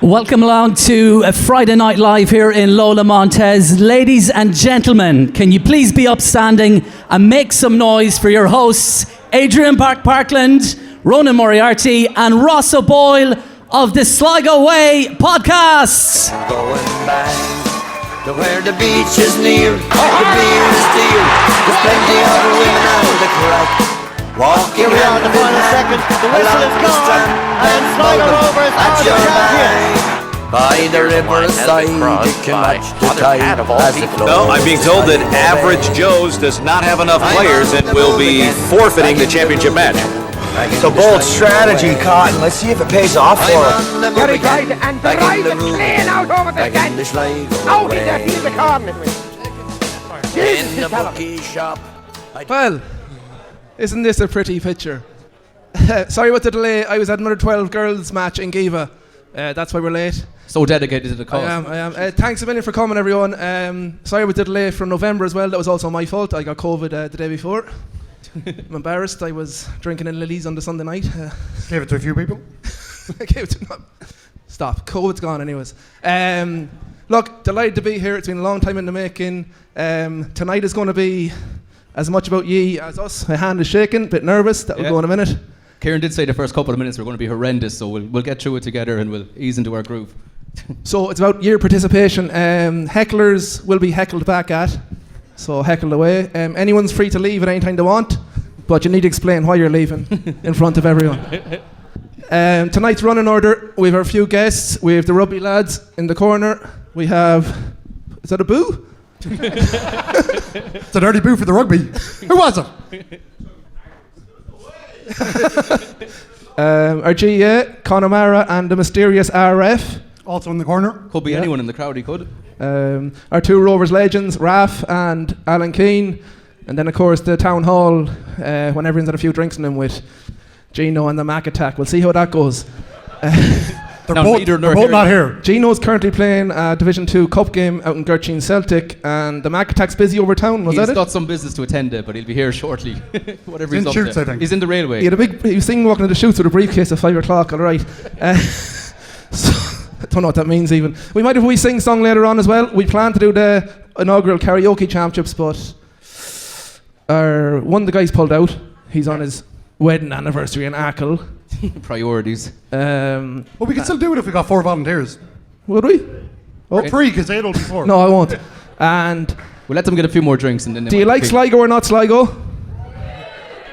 Welcome along to a Friday Night Live here in Lola Montez. Ladies and gentlemen, can you please be upstanding and make some noise for your hosts, Adrian Parkland, Ronan Moriarty and Ross O'Boyle of the Sligo Way podcast. Going back to where the beach is near, the beer is dear, there's plenty of women out the crack. Walking here we are in the final second, the whistle is gone, and Sligo Rovers are the champions. By the riverside, you can watch the tide as it flows. No, I'm being told that Average Joe's does not have enough players and will be forfeiting the championship match. It's a bold strategy, Cotton. Let's see if it pays off for him. Very right, and the right is clean out over the fence. Out in the field of corner. Jesus, In the bookie shop. Well, isn't this a pretty picture? Sorry about the delay. I was at another 12 girls match in Giva. That's why we're late. So dedicated to the cause. I am. Thanks a million for coming, everyone. Sorry about the delay from November as well. That was also my fault. I got COVID the day before. I'm embarrassed. I was drinking in Lily's on the Sunday night. Gave it to a few people. Stop. COVID's gone anyways. Look, delighted to be here. It's been a long time in the making. Tonight is going to be as much about ye as us. My hand is shaking, a bit nervous. That'll go in a minute. Kieran did say the first couple of minutes were going to be horrendous, so we'll get through it together and we'll ease into our groove. So it's about year participation. Hecklers will be heckled back at. So heckle away. Anyone's free to leave at any time they want, but you need to explain why you're leaving in front of everyone. Tonight's running order, we have our few guests. We have the rugby lads in the corner. We have, is that a boo? It's an early boo for the rugby. Who was it? Our GAA, Con O Meara and the mysterious RF. Also in the corner. Could be anyone in the crowd, he could. Our two Rovers legends, Raf and Alan Keane. And then, of course, the town hall, when everyone's had a few drinks in them with Gino and the Mac Attack. We'll see how that goes. They're both not here. Gino's currently playing a Division 2 Cup game out in Gertrude Celtic, and the Mac Attack's busy over town, was that it? He's got some business to attend to, but he'll be here shortly. Whatever he's in up Shoots, to. I think. He's in the railway. He was seen walking to the Shoots with a briefcase at 5 o'clock, alright. So, I don't know what that means even. We might have a wee sing song later on as well. We plan to do the inaugural karaoke championships, but one of the guys pulled out. He's on his wedding anniversary in Achill. Priorities. Well, we could still do it if we got 4 volunteers. Would we? Oh, 3, because 8 will be 4. No, I won't. And we'll let them get a few more drinks and then. Do you like Sligo or not Sligo?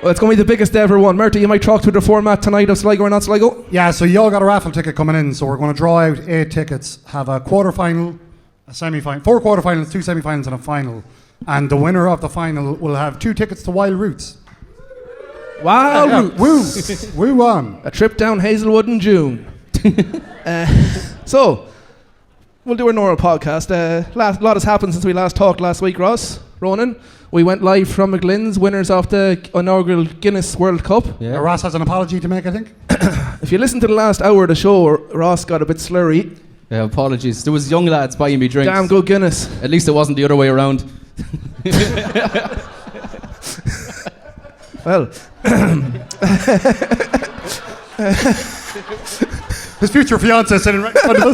Well, it's going to be the biggest ever one. Murty, you might talk through the format tonight of Sligo or not Sligo? Yeah, so you all got a raffle ticket coming in, so we're going to draw out 8 tickets, have a quarter-final, a semi-final, 4 quarter-finals, 2 semi-finals and a final. And the winner of the final will have 2 tickets to Wild Roots. Wow, Roots. Woo on. A trip down Hazelwood in June. So, we'll do our normal podcast. A lot has happened since we last talked last week, Ross, Ronan. We went live from McGlynn's, winners of the inaugural Guinness World Cup. Yeah. Ross has an apology to make, I think. If you listen to the last hour of the show, Ross got a bit slurry. Yeah, apologies. There was young lads buying me drinks. Damn good Guinness. At least it wasn't the other way around. Well, his future fiance sitting right in front of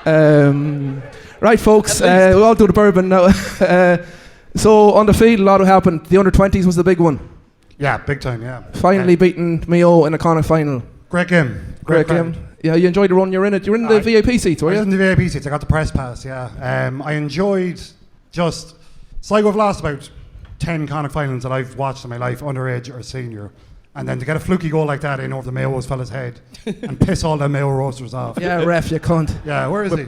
us. Right, folks, we'll all do the bourbon now. So, on the field, a lot happened. The under-20s was the big one. Yeah, big time, yeah. Finally beating Mayo in a Connacht final. Great game. Great game. Yeah, you enjoyed the run you're in it. You're in the VIP seats, were I you? was in the VIP seats. I got the press pass, yeah. I enjoyed just... Sligo have lost about 10 Connacht finals that I've watched in my life, underage or senior. And then to get a fluky goal like that in over the Mayo's fella's head and piss all the Mayo roasters off. Yeah, ref, you cunt. Yeah, where is he?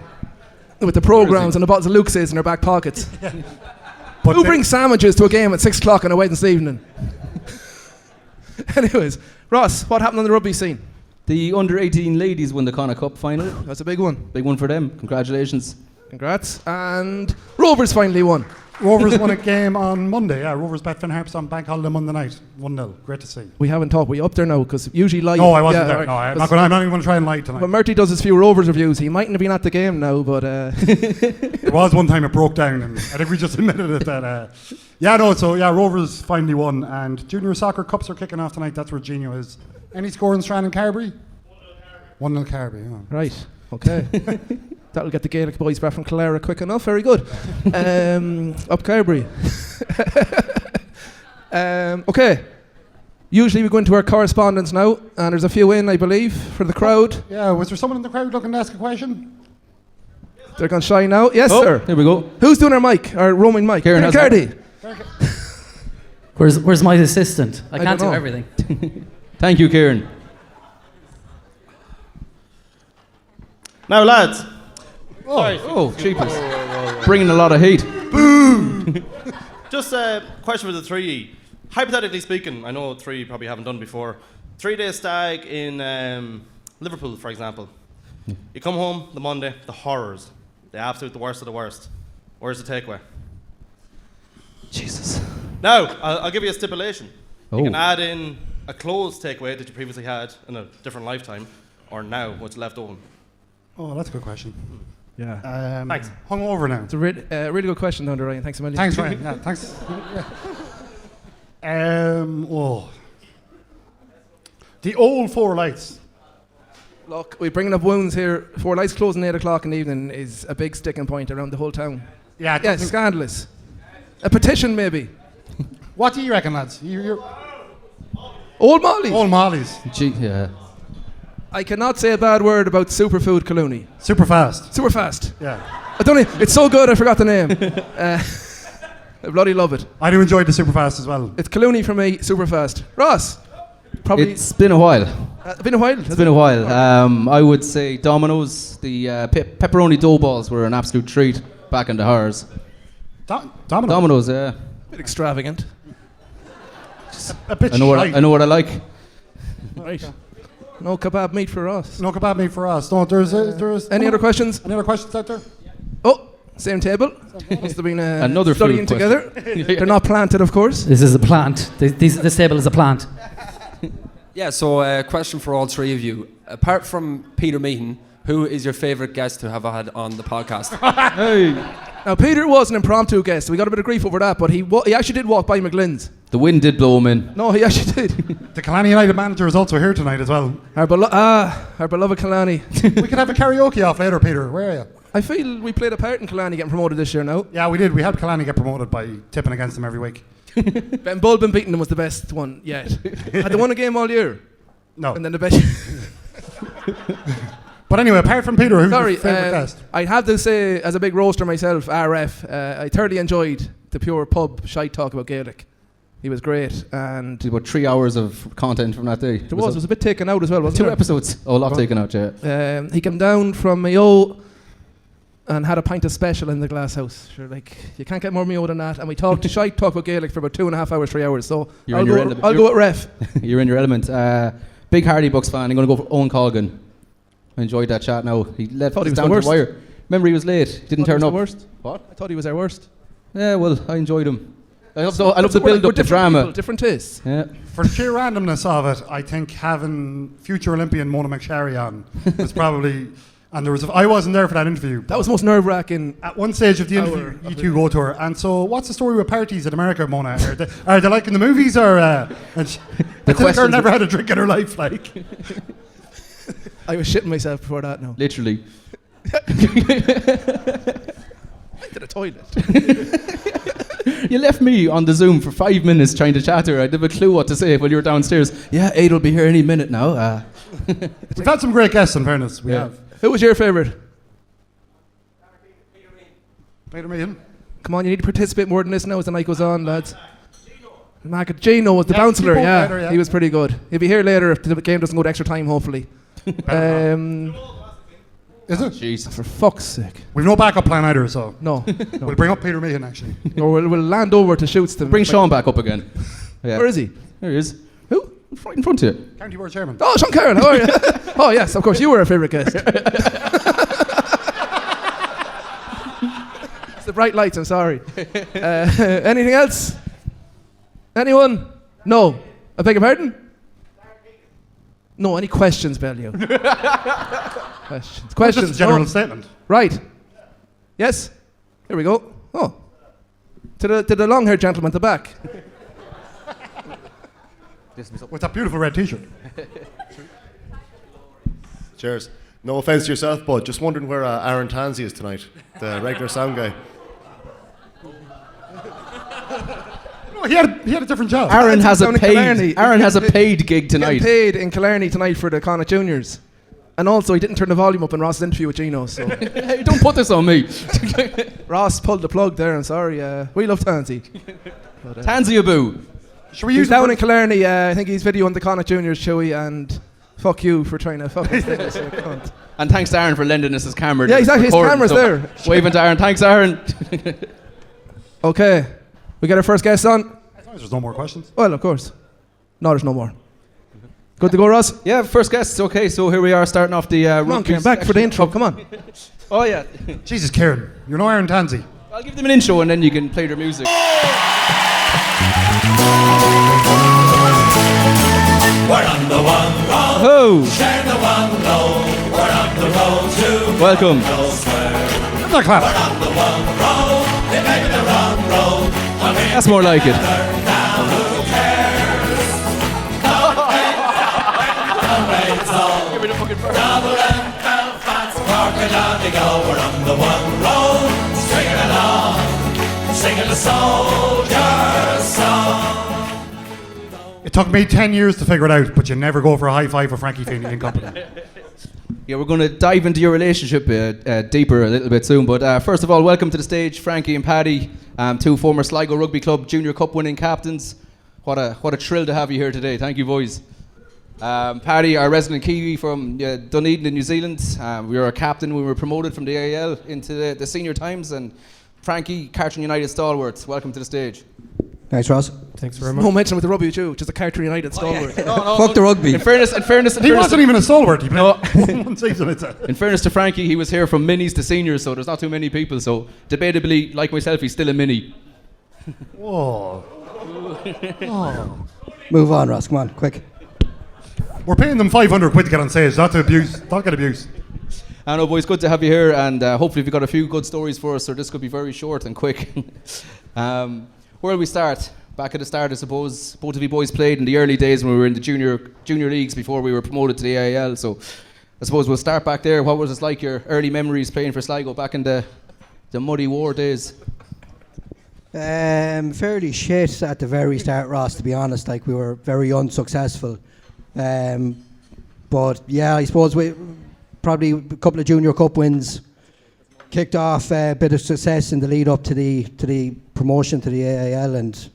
With the programmes and the bottles of Lux's in their back pockets. But Who brings sandwiches to a game at 6 o'clock on a Wednesday evening? Anyways, Ross, what happened on the rugby scene? The under-18 ladies won the Connacht Cup final. That's a big one. Big one for them. Congratulations. Congrats. And Rovers finally won. Rovers won a game on Monday, yeah. Rovers bet Finn Harps on bank holiday Monday night. 1-0. Great to see. We haven't talked. We up there now because usually live. No, I wasn't there. Right. No, I'm not even going to try and lie tonight. When Murty does his few Rovers reviews, he mightn't have been at the game now, but... There was one time it broke down, and I think we just admitted it that... Rovers finally won, and Junior Soccer Cups are kicking off tonight. That's where Gino is. Any score in Strand and Carberry? 1-0 Carby, yeah. Right, okay. That'll get the Gaelic boys back from Clara quick enough. Very good. Up Carberry. Okay. Usually we go into our correspondence now, and there's a few in, I believe, for the crowd. Yeah, was there someone in the crowd looking to ask a question? They're going to shine now. Yes, Oh, sir. here we go. Who's doing our mic? Our roaming mic? Kieran has Cardy. Where's my assistant? I can't don't do know. everything. Thank you, Kieran. Now, lads. Oh, cheapers. Bringing a lot of heat. Just a question for the three. Hypothetically speaking, I know three you probably haven't done before. 3-day stag in Liverpool, for example. You come home the Monday, the horrors. The absolute the worst of the worst. Where's the takeaway? Jesus. Now, I'll give you a stipulation. Oh. You can add in a closed takeaway that you previously had in a different lifetime, or now what's left open. Oh, that's a good question. Yeah. Thanks. Hungover now. It's a really good question, Thunder Ryan. Thanks a million. Thanks, Ryan. Yeah, thanks. The old Four Lights. Look, we're bringing up wounds here. 4 Lights closing 8 o'clock in the evening is a big sticking point around the whole town. Yeah, Yeah, scandalous. A petition, maybe. what do you reckon, lads? You're Old Molly. Old Molly's. Yeah. I cannot say a bad word about Superfood Colooney. Super fast. Super fast. Yeah. I don't know. It's so good, I forgot the name. I bloody love it. I do enjoy the super fast as well. It's Colooney for me, super fast. Ross, probably. It's been a while. Been a while. It's been a while. I would say Domino's. The pepperoni dough balls were an absolute treat back in the horrors. Domino. Domino's, yeah. Bit extravagant. A bit I know what I like. Right. No kebab meat for us. No kebab meat for us. No, there's Any other questions? Any other questions out there? Oh, same table. Must have been Another studying food together. They're not planted, of course. This is a plant. This table is a plant. Yeah, so a question for all three of you. Apart from Peter Meehan, who is your favourite guest to have had on the podcast? Hey. Now, Peter was an impromptu guest. We got a bit of grief over that, but he actually did walk by McGlynn's. The wind did blow him in. No, he actually did. The Killarney United manager is also here tonight as well. Our beloved Killarney. We could have a karaoke off later, Peter. Where are you? I feel we played a part in Killarney getting promoted this year now. Yeah, we did. We helped Killarney get promoted by tipping against them every week. Ben Bulbin beating them was the best one yet. Had they won a game all year? No. And then the best. But anyway, apart from Peter, who's Sorry, your favourite guest? I have to say, as a big roaster myself, RF, I thoroughly enjoyed the pure pub shite talk about Gaelic. He was great, and Did about 3 hours of content from that day. it was a bit taken out as well, wasn't 2 there? episodes. Oh, a lot taken out, yeah. He came down from Mayo and had a pint of special in the glass house. Sure, like, you can't get more Mayo than that. And we talked about Gaelic for about 2.5 hours, 3 hours. So I'll go with ref. You're in your element. Big Hardy Bucks fan. I'm going to go for Owen Colgan. I enjoyed that chat now. He let Thought he us was down the to the worst. wire. Remember, he was late. Didn't turn up. Worst. What? I thought he was our worst. Yeah, well, I enjoyed him. I love the build up, the drama. People, different tastes. Yeah. For the sheer randomness of it, I think having future Olympian Mona McSherry on was probably... And there was I wasn't there for that interview. That was most nerve-wracking. At one stage of the interview, you two go to her. And so, what's the story with parties in America, Mona? Are they like in the movies, or... and the girl never had a drink in her life, like... I was shitting myself before that now. Literally. Went to the toilet. You left me on the Zoom for 5 minutes trying to chat to her. I didn't have a clue what to say while you were downstairs. Yeah, Aid will be here any minute now. We've had some great guests, in fairness. We have. Who was your favourite? Peter Meehan. Come on, you need to participate more than this now as the night goes on, lads. Gino was the bouncer, yeah. later, yeah. He was pretty good. He'll be here later if the game doesn't go to extra time, hopefully. Is it? Jesus. For fuck's sake. We've no backup plan either, so... No. We'll bring up Peter Meehan, actually. Or we'll land over to shoots them. Bring Sean back up again. Yeah. Where is he? There he is. Who? Right in front of you. County Board Chairman. Oh, Sean Carroll, how are you? Oh, yes, of course, you were our favourite guest. It's the bright lights, I'm sorry. Anything else? Anyone? No. I beg your pardon? No, any questions, Bellio? Questions. Just a general No. statement. Right. Yes? Here we go. Oh. To the long-haired gentleman at the back. With that beautiful red t-shirt. Cheers. No offence to yourself, but just wondering where Aaron Tansey is tonight, the regular sound guy. No, he had a different job. Aaron has a down in paid. Killarney. Aaron has a paid gig tonight. Getting paid in Killarney tonight for the Connacht Juniors. And also, he didn't turn the volume up in Ross's interview with Gino, so... Hey, don't put this on me. Ross pulled the plug there, I'm sorry. We love Tansy. Tansy Abu. Should we He's use down in Killarney, I think he's videoing the Connacht Juniors, Chewy, and fuck you for trying to fuck us there, so cunt. And thanks to Aaron for lending us his camera. Yeah, exactly, his camera's there. Waving to Aaron. Thanks, Aaron. Okay, we got our first guest on. As long as there's no more questions. Well, of course. No, there's no more. Good to go, Ross? Yeah, first guest. Okay, so here we are starting off the Come on, Kieran, back for the intro, come on. Oh, yeah. Jesus, Kieran, you're no Aaron Tansey. I'll give them an intro and then you can play their music. We're on the one road, Oh, share the one load. We're on the road to welcome. Give that clap. We're on the one road, they make it the wrong road. That's more like it. Now who cares? Give me the fucking verse. Dublin, Belfast, Cork and Donegal. We're on the one road, stringing along, singing the soldier's song. It took me 10 years to figure it out, but you never go for a high five with Frankie Feeney and company. Yeah, we're going to dive into your relationship deeper a little bit soon. But first of all, welcome to the stage, Frankie and Paddy, two former Sligo Rugby Club Junior Cup winning captains. What a thrill to have you here today. Thank you, boys. Paddy, our resident Kiwi from Dunedin in New Zealand. We were a captain when we were promoted from the AAL into the senior times. And Frankie, Cartron United stalwarts, welcome to the stage. Thanks, Ross. Thanks very much. No mention with the rugby too, just a Cartron United stalwart. Fuck the rugby. In fairness, He wasn't even a stalwart. He played No. one season. In fairness to Frankie, he was here from minis to seniors, so there's not too many people. So debatably, like myself, he's still a mini. Whoa. Oh. Move on, Ross. Come on, quick. We're paying them 500 quid to get on stage, not to abuse, not get abused. I know, boys, good to have you here, and hopefully we've got a few good stories for us, so this could be very short and quick. Where will we start? Back at the start, I suppose. Both of you boys played in the early days when we were in the junior leagues before we were promoted to the AIL, so I suppose we'll start back there. What was it like, your early memories playing for Sligo back in the muddy war days? Fairly shit at the very start, Ross, to be honest. Like, we were very unsuccessful. But yeah, I suppose we probably a couple of Junior Cup wins kicked off a bit of success in the lead up to the promotion to the AIL, and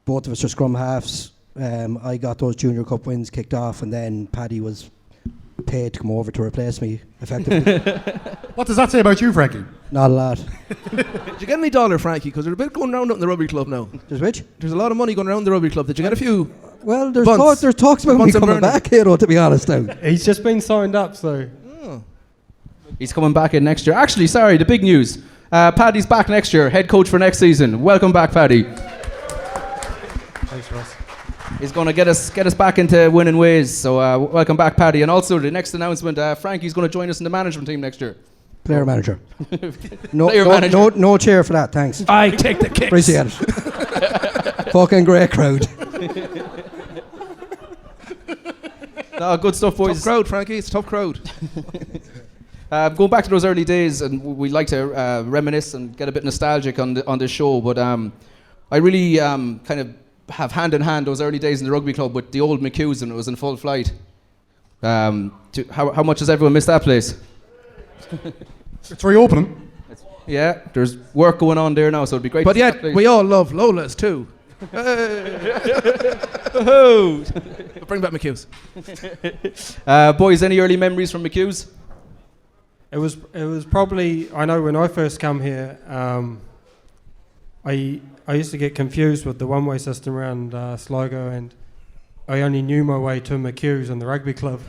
both of us are scrum halves. I got those Junior Cup wins kicked off, and then Paddy was paid to come over to replace me effectively. What does that say about you, Frankie? Not a lot. Did you get any dollar, Frankie? Because there's a bit going round up in the rugby club now. There's which? There's a lot of money going around the rugby club. Did you get a few? Well, there's Bunts. there's talks about me Bunts and coming Vernon. back here, though, to be honest now. He's just been signed up, so. Oh. He's coming back in next year. Actually, sorry, the big news. Paddy's back next year, head coach for next season. Welcome back, Paddy. Thanks, Ross. He's going to get us back into winning ways. So welcome back, Paddy. And also the next announcement, Frankie's going to join us in the management team next year. Player manager. No, Player no, manager. no chair for that, thanks. I take the kicks. Appreciate it. Fucking great crowd. No, good stuff, boys. Tough crowd, Frankie. It's a tough crowd. Going back to those early days, and we like to reminisce and get a bit nostalgic on this show, but I really kind of have hand in hand those early days in the rugby club with the old McHugh's when it was in full flight. How much does everyone miss that place? It's reopening. Yeah, there's work going on there now, so it'd be great. But to see that yet, place. we all love Lola's too. Bring back McHugh's. Boys, any early memories from McHugh's? It was probably, I know when I first come here, I used to get confused with the one-way system around Sligo, and I only knew my way to McHugh's and the rugby club.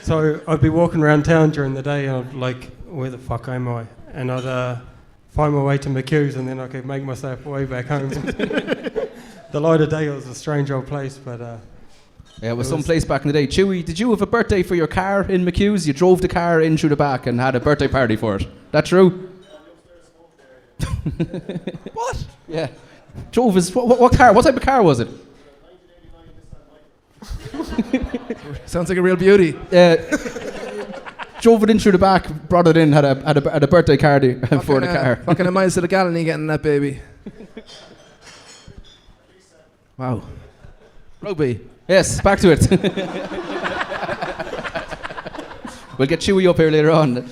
So I'd be walking around town during the day and I'd like, where the fuck am I? And I'd find my way to McHugh's, and then I could make myself way back home. The light of day was a strange old place, but... Yeah, it was some place back in the day. Chewy, did you have a birthday for your car in McHugh's? You drove the car in through the back and had a birthday party for it. That true? What? Yeah. Drove his... What car? What type of car was it? Sounds like a real beauty. Drove it in through the back, brought it in, had a birthday card for the car. Fucking a miles to the gallon, getting that baby. Wow. Rugby. Yes, back to it. We'll get Chewy up here later on.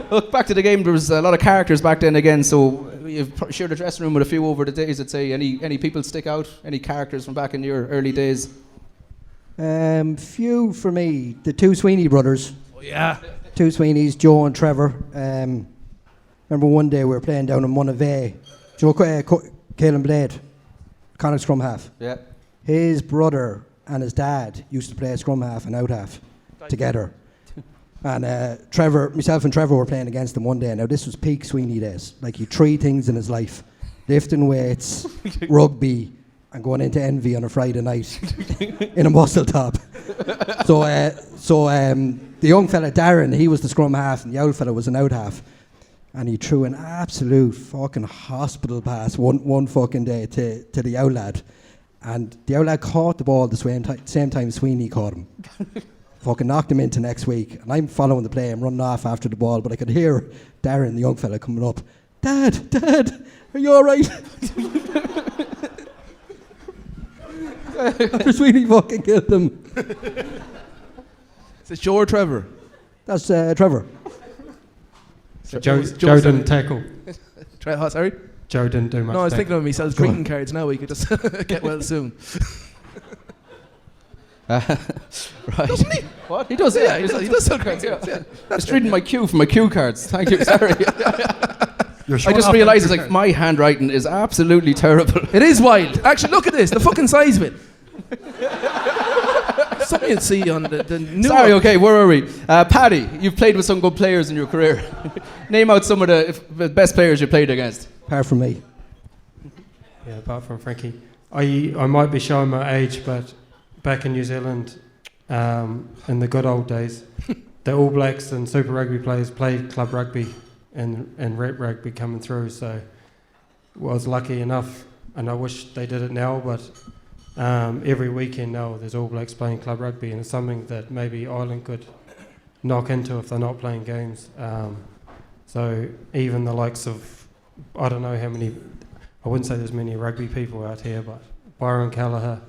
Look, back to the game. There was a lot of characters back then again, so you've shared a dressing room with a few over the days. I'd say any people stick out? Any characters from back in your early days? Few for me. The two Sweeney brothers. Oh yeah. Two Sweeneys, Joe and Trevor. Remember one day we were playing down in Monavay. Joe, Caelan Blade, Connacht scrum half. Yeah. His brother and his dad used to play scrum half and out half together. And myself and Trevor were playing against them one day. Now this was peak Sweeney days. Like he had 3 things in his life: lifting weights, rugby, and going into Envy on a Friday night in a muscle top. So the young fella Darren, he was the scrum half, and the old fella was an out half. And he threw an absolute fucking hospital pass one fucking day to the old lad. And the old lad caught the ball at the same time Sweeney caught him. Fucking knocked him into next week. And I'm following the play, I'm running off after the ball, but I could hear Darren, the young fella, coming up. Dad, are you alright? After Sweeney fucking killed him. Is it Joe or Trevor? That's Trevor. Joe didn't tackle. Sorry? Joe didn't do much. No, I was thinking of him. He sells greeting cards now. He could just get well soon. Right. Doesn't he? What? He does, yeah. He does sell cards. Yeah. That's reading my cue for my cue cards. Thank you. Sorry. You're I just realised it's like my handwriting is absolutely terrible. It is wild. Actually, look at this. The fucking size of it. Something you'd see on the new. Sorry, okay, where are we? Paddy, you've played with some good players in your career. Name out some of the best players you played against. Apart from me. Yeah, apart from Frankie. I might be showing my age, but back in New Zealand, in the good old days, the All Blacks and Super Rugby players played club rugby and rep rugby coming through, so was lucky enough, and I wish they did it now, but every weekend now there's All Blacks playing club rugby, and it's something that maybe Ireland could knock into if they're not playing games. So even the likes of, I don't know how many, I wouldn't say there's many rugby people out here, but Byron Callagher,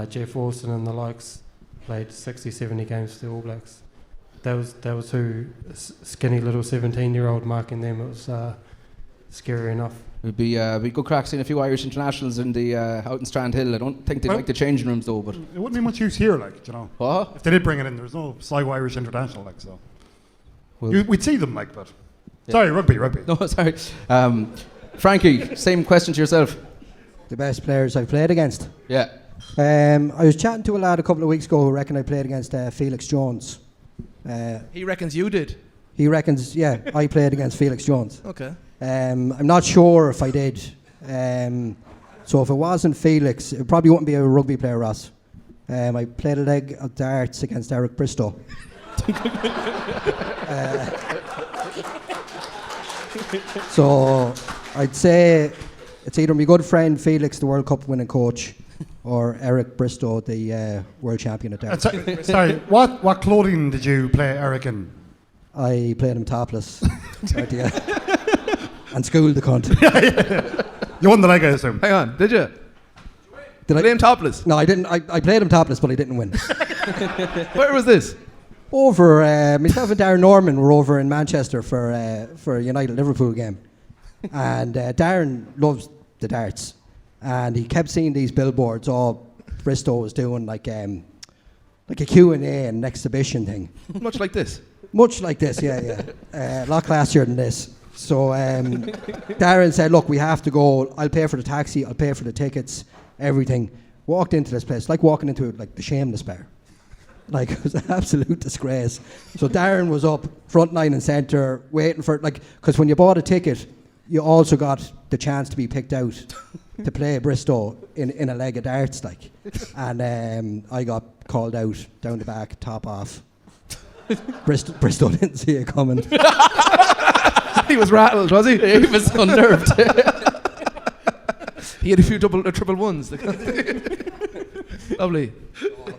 Jeff Wilson and the likes played 60, 70 games for the All Blacks. There was two skinny little 17-year-old marking them. It was scary enough. It'd be good crack seeing a few Irish internationals in the out in Strand Hill. I don't think they'd like the changing rooms though, but it wouldn't be much use here, like, you know. What? If they did bring it in, there's no Sligo Irish international, like, so. Well, We'd see them, like, but. Yeah. Sorry, rugby. No, sorry. Frankie, same question to yourself. The best players I've played against? Yeah. I was chatting to a lad a couple of weeks ago who reckoned I played against Felix Jones. He reckons you did. He reckons, yeah, I played against Felix Jones. Okay. I'm not sure if I did. So if it wasn't Felix, it probably wouldn't be a rugby player, Ross. I played a leg of darts against Eric Bristow. So I'd say it's either my good friend Felix, the World Cup winning coach, or Eric Bristow, the world champion at darts. Sorry, what clothing did you play Eric in? I played him topless. And schooled the cunt. You won the leg, I assume. Hang on, did you? Did I play him topless? No, I didn't. I played him topless, but I didn't win. Where was this? Over, myself and Darren Norman were over in Manchester for a United Liverpool game. And Darren loves the darts. And he kept seeing these billboards, Bristow was doing like a Q&A and an exhibition thing. Much like this? Much like this, yeah. A lot classier than this. So Darren said, look, we have to go. I'll pay for the taxi, I'll pay for the tickets, everything. Walked into this place, like walking into like the Shameless bar. Like, it was an absolute disgrace. So Darren was up, front line and centre, waiting for, like, because when you bought a ticket, you also got the chance to be picked out to play Bristow in a leg of darts, like. And I got called out down the back, top off. Bristow didn't see it coming. He was rattled, was he? He was unnerved. He had a few triple ones. Lovely.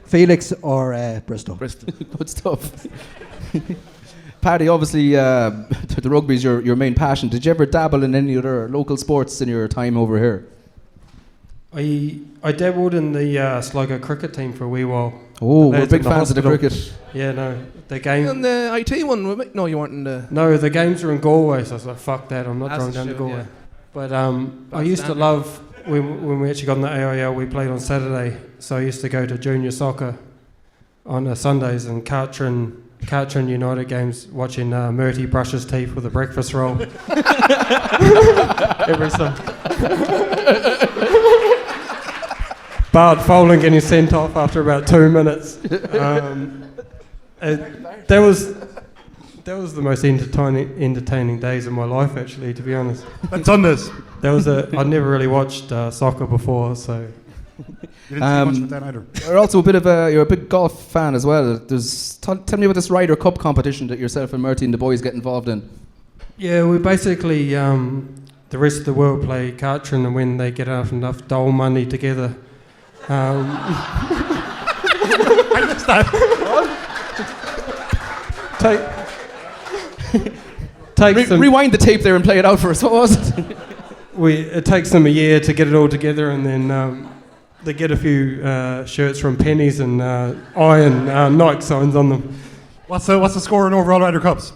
Felix or Bristol. Bristol. Good stuff. Paddy, obviously, the rugby is your main passion. Did you ever dabble in any other local sports in your time over here? I dabbled in the Sligo cricket team for a wee while. Oh, we're big fans of the cricket. Yeah, no, the game. And the IT one? No, you weren't in the. No, the games were in Galway, so I was like, fuck that, I'm not That's going down to true, Galway. yeah. But I used to love, when we actually got in the AIL, we played on Saturday, so I used to go to junior soccer on Sundays and Cartron United games, watching Murty brush his teeth with a breakfast roll. Every Sunday. Bart Folan getting sent off after about 2 minutes. That was the most entertaining days of my life, actually, to be honest. And Sundays. I'd never really watched soccer before, so. You didn't see much of that either. You're also you're a big golf fan as well. Tell me about this Ryder Cup competition that yourself and Murty and the boys get involved in. Yeah, we basically, the rest of the world play Cartron, and when they get enough dole money together. I missed that. Rewind the tape there and play it out for us. What was it? It takes them a year to get it all together, and then they get a few shirts from Pennies and iron Nike signs on them. What's the score in overall Ryder Cups?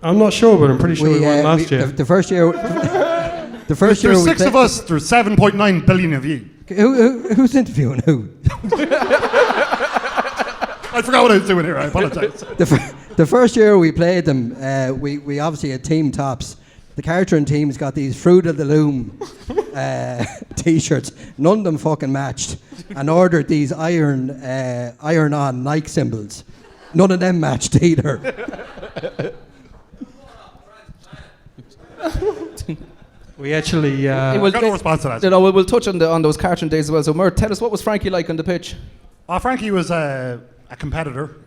I'm not sure, but I'm pretty sure we won last year. The first year. There's 6 of us. There's 7.9 billion of you. Who's interviewing who? I forgot what I was doing here. I apologise. The first year we played them, we obviously had team tops. The Cartron team's got these Fruit of the Loom t-shirts. None of them fucking matched, and ordered these iron-on Nike symbols. None of them matched either. We actually got no response to that. We'll touch on those Cartron days as well. So, Mert, tell us, what was Frankie like on the pitch? Frankie was a competitor.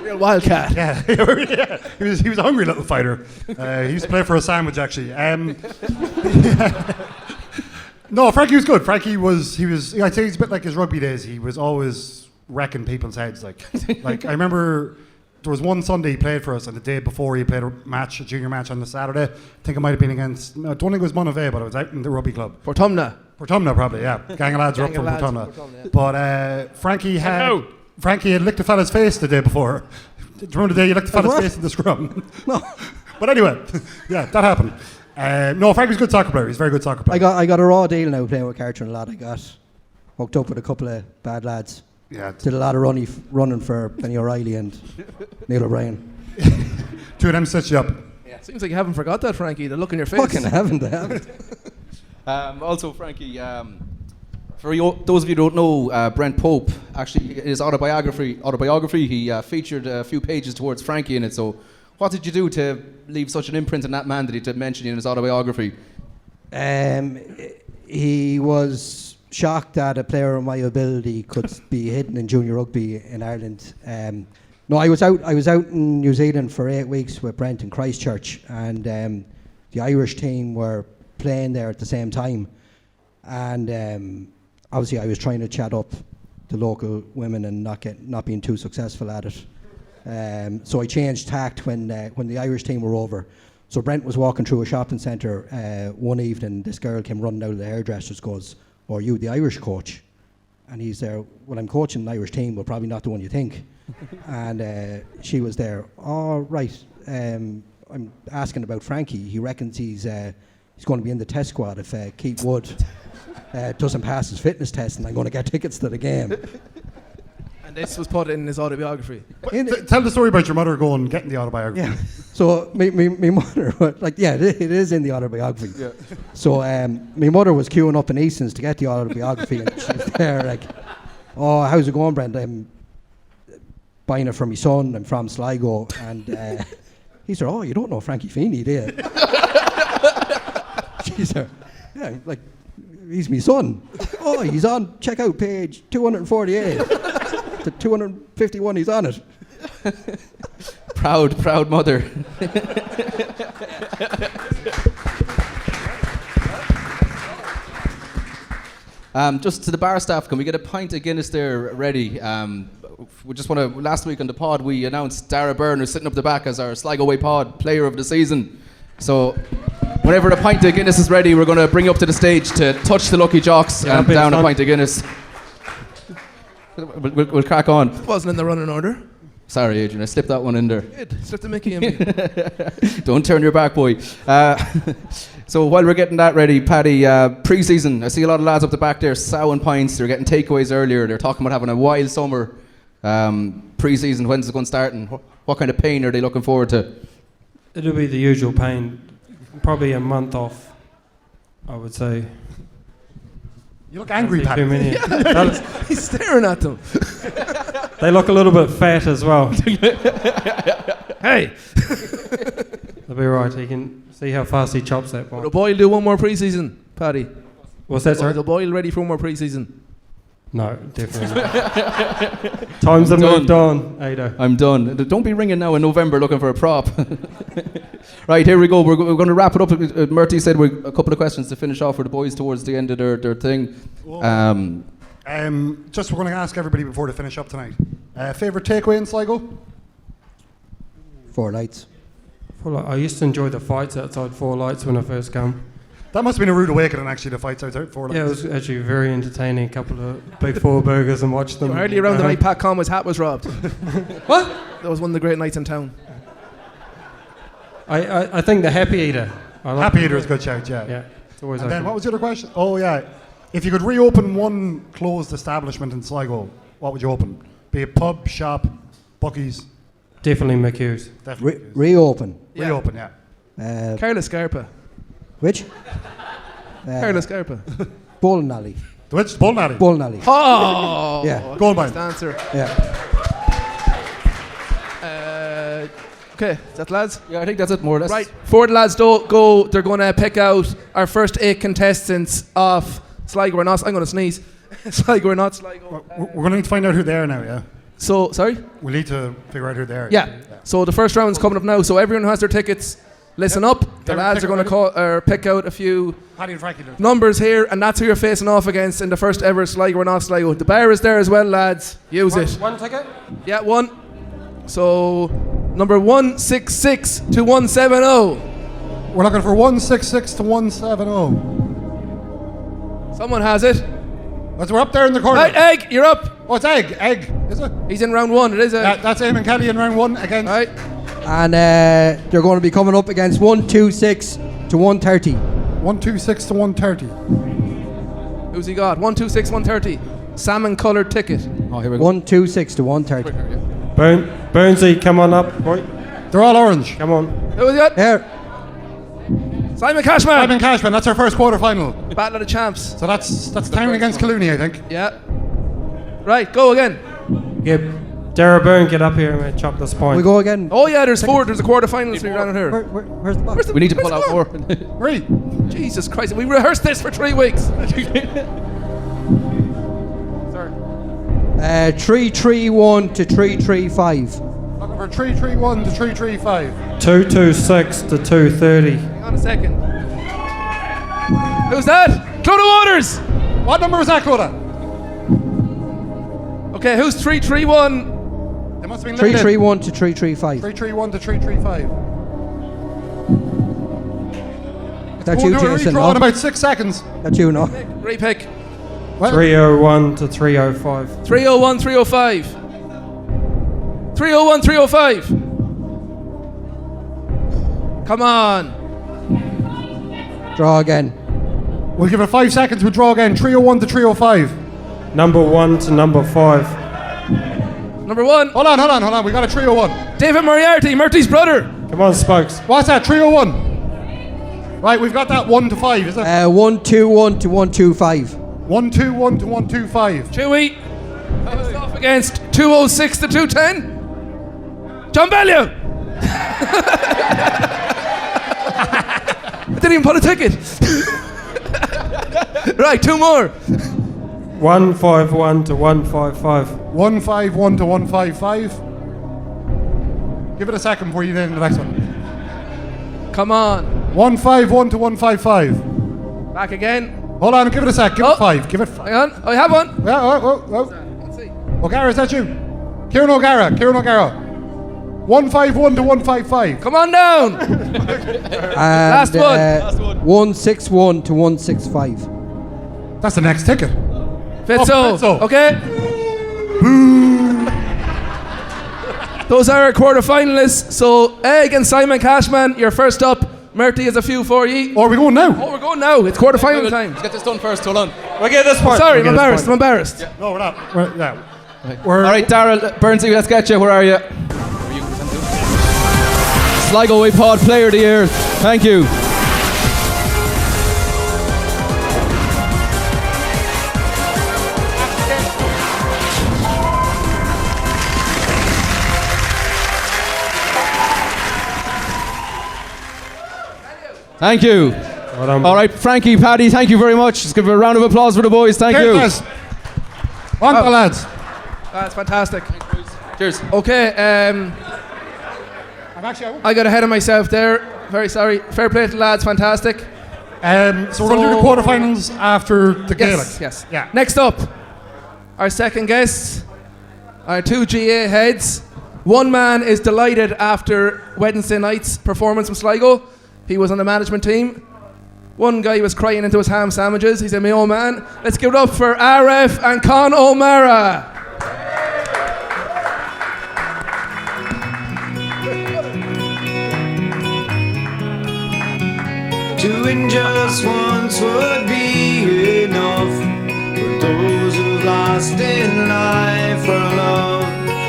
Real wildcat. Yeah, yeah. He was a hungry little fighter. He used to play for a sandwich, actually. No, Frankie was good. Frankie was. I'd say he's a bit like his rugby days. He was always wrecking people's heads. Like I remember. There was one Sunday he played for us, and the day before he played a junior match on the Saturday. I think it might have been against, I don't think it was Monavea, but it was out in the rugby club. Portumna, probably, yeah. Gang of lads were up from Portumna. But Frankie had licked a fella's face the day before. Do you remember the day you licked a fella's face in the scrum? No. But anyway, yeah, that happened. No, Frankie's a good soccer player. He's a very good soccer player. I got a raw deal now playing with Cartron a lot. I got hooked up with a couple of bad lads. Yeah. Did a lot of running for Benny O'Reilly and Neil O'Brien. 2 of them set you up. Yeah. Seems like you haven't forgot that, Frankie. The look in your face. Fucking haven't. Also, Frankie, for those of you who don't know, Brent Pope, actually, in his autobiography, he featured a few pages towards Frankie in it. So, what did you do to leave such an imprint on that man that he did mention in his autobiography? He was shocked that a player of my ability could be hidden in junior rugby in Ireland. No, I was out in New Zealand for 8 weeks with Brent in Christchurch, and the Irish team were playing there at the same time. And obviously, I was trying to chat up the local women and not being too successful at it. So I changed tact when the Irish team were over. So Brent was walking through a shopping centre one evening. This girl came running out of the hairdressers, goes, "Are you the Irish coach?" And he's there, "Well, I'm coaching an Irish team, but probably not the one you think." And she was there, "Oh, right. I'm asking about Frankie. He reckons he's going to be in the test squad if Keith Wood doesn't pass his fitness test, and I'm going to get tickets to the game." And this was put in his autobiography. Tell the story about your mother getting the autobiography. Yeah. So my mother, it is in the autobiography. Yeah. So my mother was queuing up in Easton's to get the autobiography, and she's there like, "Oh, how's it going, Brent? I'm buying it for my son. I'm from Sligo." And he said, "Oh, you don't know Frankie Feeney, do you?" She said, "Yeah, like, he's my son." "Oh, he's on, check out page 248. To 251, he's on it." Proud mother. Just to the bar staff, can we get a pint of Guinness there ready? We just want to. Last week on the pod, we announced Dara Byrne, who's sitting up the back, as our Sligo Way Pod Player of the Season. So, whenever the pint of Guinness is ready, we're going to bring you up to the stage to touch the lucky jocks and down a pint of Guinness. We'll crack on. Wasn't in the running order. Sorry, Adrian, I slipped that one in there. Slipped the Mickey in me. Don't turn your back, boy. So while we're getting that ready, Paddy, pre-season, I see a lot of lads up the back there sowing pints. They're getting takeaways earlier. They're talking about having a wild summer. Pre-season, when's it going to start, and what kind of pain are they looking forward to? It'll be the usual pain. Probably a month off, I would say. You look angry, Paddy. He's staring at them. They look a little bit fat as well. Hey! They'll be right. You can see how fast he chops that one. Will the Boyle do one more pre-season, Paddy? What's that, sir? Is the Boyle ready for one more pre-season? No, definitely not. Times have moved on, Ada. I'm done. Don't be ringing now in November looking for a prop. Right, here we go. We're going to wrap it up. Murty said a couple of questions to finish off for the boys towards the end of their thing. Just we're going to ask everybody before they finish up tonight. Favourite takeaway in Sligo? 4 Lights. I used to enjoy the fights outside 4 Lights when I first came. That must have been a rude awakening, actually, the fights outside 4 Lights. Yeah, it was actually very entertaining. A couple of Big Four burgers and watched them. Hardly around the night Pat Conway's hat was robbed. What? That was one of the great nights in town. I think the Happy Eater. Happy Eater is a good shout, yeah. Yeah, it's always And open. then what was the other question? Oh, yeah. If you could reopen one closed establishment in Sligo, what would you open? Be it pub, shop, Bucky's? Definitely McHugh's. Definitely. Reopen. Yeah. Reopen, yeah. Carla Scarpa. Which? Carla Scarpa. Bowling alley. Which? Bowling alley? Bowling alley. Oh! Yeah. Gold mine. Best answer. Yeah. Okay, is that lads? Yeah, I think that's it more or less. Right, before the lads go, they're going to pick out our first 8 contestants of Sligo or not. I'm going to sneeze. Sligo or not Sligo. We're going to need to find out who they are now, yeah? So, sorry? We need to figure out who they are. Yeah. So the first round's coming up now. So everyone who has their tickets, listen up. The lads are going to pick out a few Paddy and Frankie. numbers here, and that's who you're facing off against in the first ever Sligo or not Sligo. The bar is there as well, lads. Use it. One ticket? Yeah, one. So number 166 to 170. We're looking for 166 to 170. Someone has it. We're up there in the corner. Right, Egg, you're up. Oh, it's Egg. Egg, is it? He's in round 1. It is Egg. That's Eamon Kelly in round 1 against. Right. And they're going to be coming up against 126 to 130. 126 to 130. Who's he got? 126, 130. Salmon coloured ticket. Oh, here we go. 126 to 130. Burnsy, come on up, boy. They're all orange. Come on. Who was it? Here. Simon Cashman. Simon Cashman, that's our first quarter final. Battle of the Champs. So that's town against Clooney, I think. Yeah. Right, go again. Yeah, Dara Byrne, get up here and chop this point. We go again. Oh yeah, there's 4. There's a quarter final so around here. Where's the box? We need to pull out more. Right. Jesus Christ, we rehearsed this for 3 weeks. 331 to 335. Looking for 331 to 335. 226 to 230. Hang on a second. Who's that? Clodagh Waters. What number was that, Clodagh? Okay, who's 331? It must have been 331 to 335. 331 to 335. That's We'll you, do a Jason. redraw in No? about 6 seconds. That's you, no? Repick. 301 to 305. 301, 305. 301, 305. Come on. Draw again. We'll give it 5 seconds. We'll draw again. 301 to 305. Number 1 to number 5. Number 1. Hold on. We got a 301. David Moriarty, Murty's brother. Come on, Spokes. What's that? 301. Right, we've got that 1 to 5, is it? 121 to 125. 121 to 125. Chewy. Faced off against 206 to 210. John Bellew. I didn't even put a ticket. Right, 2 more. 151 to 155. 151 to 155. Give it a second before you name the next one. Come on. 151 to 155. Back again. Hold on, give it a sec. Give it 5. Give it 5. Hang on, I have one. Yeah, oh. O'Gara, is that you? Kieran O'Gara. 151 to 155. Come on down. Last one. 161 to 165. That's the next ticket. Fitzo. Fitzo. Okay. Those are our quarter-finalists. So, Egg and Simon Cashman, you're first up. Murty is a few for ye. Or are we going now? Oh, we're going now. It's quarter-final time. Let's get this done first. Hold on. We'll get this part. Sorry, I'm embarrassed. Yeah. No, we're not. Yeah. All right, Darrell, Burnsy, let's get you. Where are you? Sligo iPod Player of the Year. Thank you. Thank you. All right, Frankie, Paddy, thank you very much. Let's give a round of applause for the boys. Thank you. On the lads. That's fantastic. Cheers. Okay, I got ahead of myself there. Very sorry. Fair play to the lads, fantastic. So we're going to do the quarterfinals after the Gaelic. Yes. Yeah. Next up, our second guest, our 2 GAA heads. One man is delighted after Wednesday night's performance from Sligo. He was on the management team. One guy was crying into his ham sandwiches. He's a Mayo man. Let's give it up for RF and Con O Meara. Doing just once would be enough for those who've lost in life for love,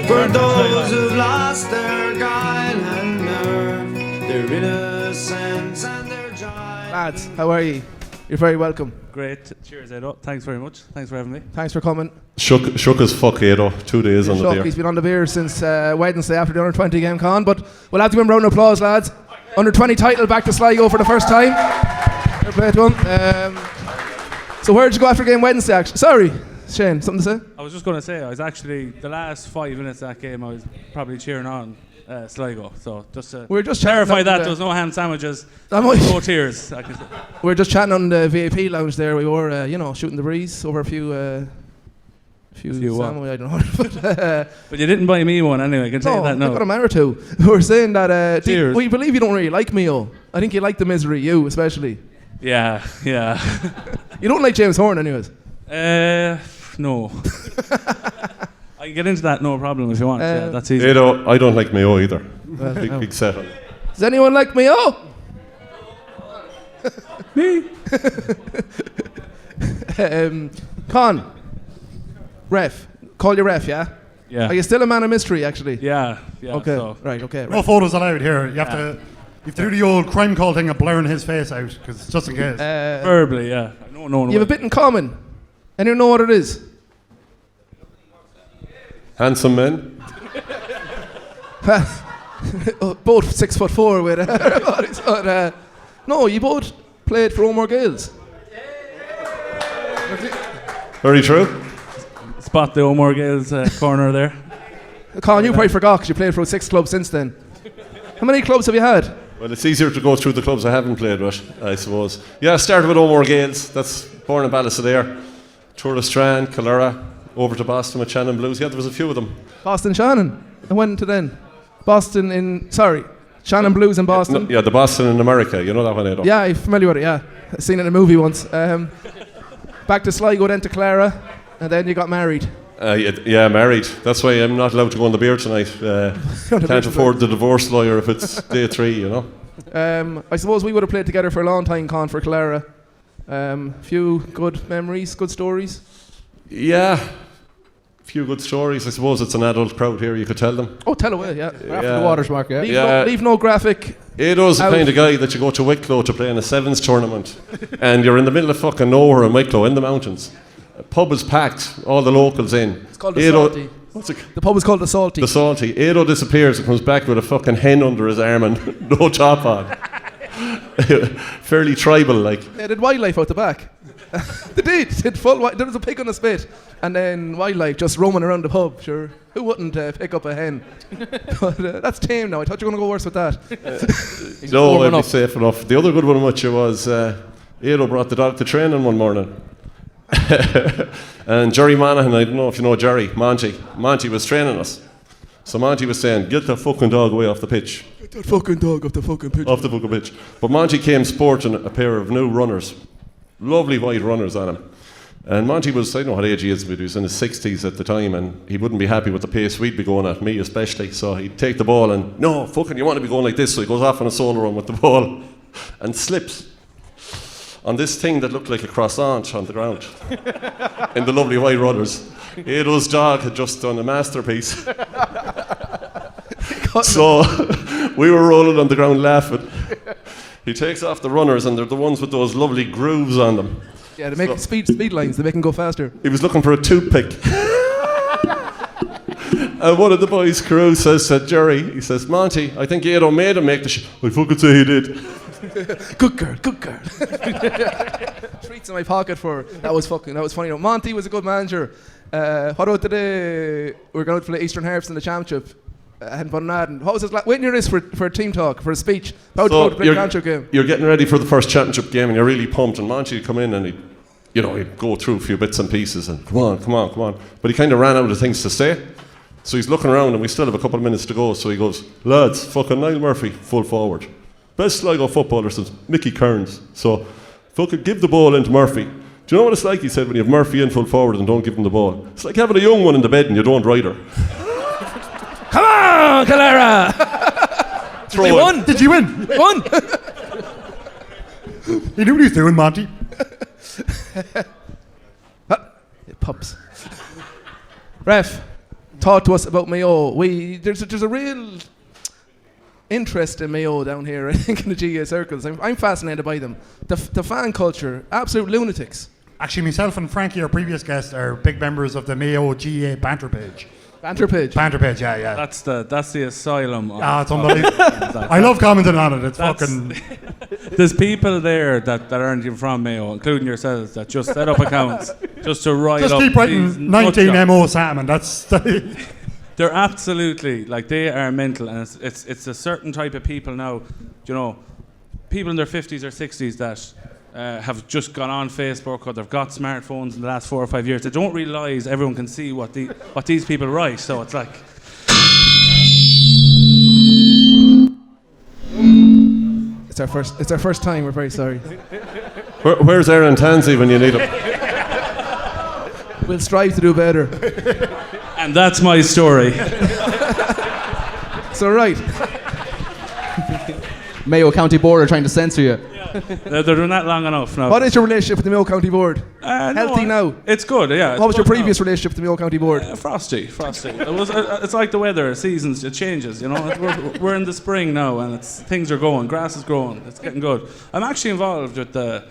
for those who've lost their guile and nerve, their innocence and their joy. Lads, how are you? You're very welcome. Great. Cheers, Edo. Thanks very much. Thanks for having me. Thanks for coming. Shook as fuck, Edo. 2 days on the beer. He's been on the beer since Wednesday after the under-20 game, Con, but we'll have to give him a round of applause, lads. Under-20 title back to Sligo for the first time. Fair play to him. So where did you go after game Wednesday, actually? Sorry, Shane, something to say? I was just going to say, I was actually, the last 5 minutes of that game, I was probably cheering on Sligo. So just to clarify that, there was no ham sandwiches, no tears. I can say. We were just chatting on the VIP lounge there. We were, shooting the breeze over a few sandwich, I don't know. But you didn't buy me one anyway, I can tell you that now. I got a man or two. We were saying that, we believe you don't really like Mayo. I think you like the misery, you especially. Yeah. You don't like James Horn anyways? No. I can get into that, no problem if you want. Yeah, that's easy. Edo, I don't like Mayo either. Well, big setup. Does anyone like Mayo? Me. Con. Ref. Call you ref, yeah? Yeah. Are you still a man of mystery, actually? Yeah. Okay. So. Right. Okay. No photos allowed here. You have to do the old crime call thing of blurring his face out, because just in case. Verbally, yeah. No. You have a bit in common. Anyone know what it is? Handsome men. Both 6'4" with but, no, you both played for Omar Gales. Very true. Spot the Omar Gales corner there. Colin, you probably forgot because you played for 6 clubs since then. How many clubs have you had? Well, it's easier to go through the clubs I haven't played with, I suppose. Yeah, I started with Omar Gales. That's born in Ballysadare. Touristran, Calera, over to Boston with Shannon Blues. Yeah, there was a few of them. Boston Shannon. I went to then. Shannon Blues in Boston. Yeah, the Boston in America. You know that one, Edo? Yeah, I'm familiar with it, yeah. I've seen it in a movie once. Back to Sligo, then to Clara, and then you got married. Yeah, married. That's why I'm not allowed to go on the beer tonight. Can't afford the divorce lawyer if it's day 3, you know. I suppose we would have played together for a long time, Con, for Clara. Few good memories, good stories. Yeah, few good stories. I suppose it's an adult crowd here. You could tell them. Oh, tell away, yeah. After the waters mark, yeah. Leave no graphic. Edo's the kind of guy that you go to Wicklow to play in a sevens tournament, and you're in the middle of fucking nowhere in Wicklow, in the mountains. The pub is packed, all the locals in. It's called the Salty. The pub is called the Salty. The Salty. Edo disappears and comes back with a fucking hen under his arm and no top on. Fairly tribal, like. Yeah, they did wildlife out the back. They did. There was a pig on a spit, and then wildlife just roaming around the pub. Sure, who wouldn't pick up a hen? But that's tame now. I thought you were going to go worse with that. No, I'd be safe enough. The other good one with you was Edo brought the dog to training one morning. And Jerry Monaghan, I don't know if you know Jerry, Monty was training us. So Monty was saying, get the fucking dog away off the pitch. Get that fucking dog off the fucking pitch. Off the fucking pitch. But Monty came sporting a pair of new runners. Lovely white runners on him. And Monty was, I don't know what age he is, but he was in his 60s at the time, and he wouldn't be happy with the pace we'd be going at, me especially. So he'd take the ball and, no, fucking, you want to be going like this. So he goes off on a solo run with the ball and slips on this thing that looked like a croissant on the ground in the lovely white runners. Edo's dog had just done a masterpiece. So we were rolling on the ground laughing. He takes off the runners, and they're the ones with those lovely grooves on them. Yeah, they make speed lines, they make them go faster. He was looking for a toothpick. And one of the boys' crew says to Jerry, he says, Monty, I think Edo made him make the I fucking say he did. Good girl. Treats in my pocket for that was funny. No, Monty was a good manager. What about today? We're going out for the Eastern Harps in the Championship. And what was his waiting here is for a team talk, for a speech about the championship game. You're getting ready for the first championship game and you're really pumped, and Monty would come in and he'd go through a few bits and pieces and come on. But he kind of ran out of things to say. So he's looking around and we still have a couple of minutes to go. So he goes, lads, fucking Niall Murphy, full forward. Best Sligo footballer since Mickey Kearns. So fucking give the ball into Murphy. Do you know what it's like, he said, when you have Murphy in full forward and don't give him the ball? It's like having a young one in the bed and you don't ride her. Come on, Calera! Did you win? Won! He knew what he was doing, Monty. Pups. Ref, talk to us about Mayo. There's a real interest in Mayo down here, I think, in the GAA circles. I'm fascinated by them. The fan culture, absolute lunatics. Actually, myself and Frankie, our previous guest, are big members of the Mayo GAA banter page. Banter page, yeah. That's the asylum. It's unbelievable. I love commenting on it. It's fucking. There's people there that aren't even from Mayo, including yourselves, that just set up accounts just to write up. Just keep writing 19 MO Sam, and that's. They're absolutely, like, they are mental, and it's a certain type of people now, people in their 50s or 60s that have just gone on Facebook, or they've got smartphones in the last 4 or 5 years. They don't realise everyone can see what these people write, so it's like... It's our first time, we're very sorry. Where's Aaron Tansey when you need him? We'll strive to do better. And that's my story. So right. Mayo County Board are trying to censor you. They're doing that long enough now. What is your relationship with the Mayo County Board? Healthy now? It's good, yeah. What was your previous relationship with the Mayo County Board? Frosty. It's like the weather, seasons, it changes, We're in the spring now and things are going, grass is growing, it's getting good. I'm actually involved with the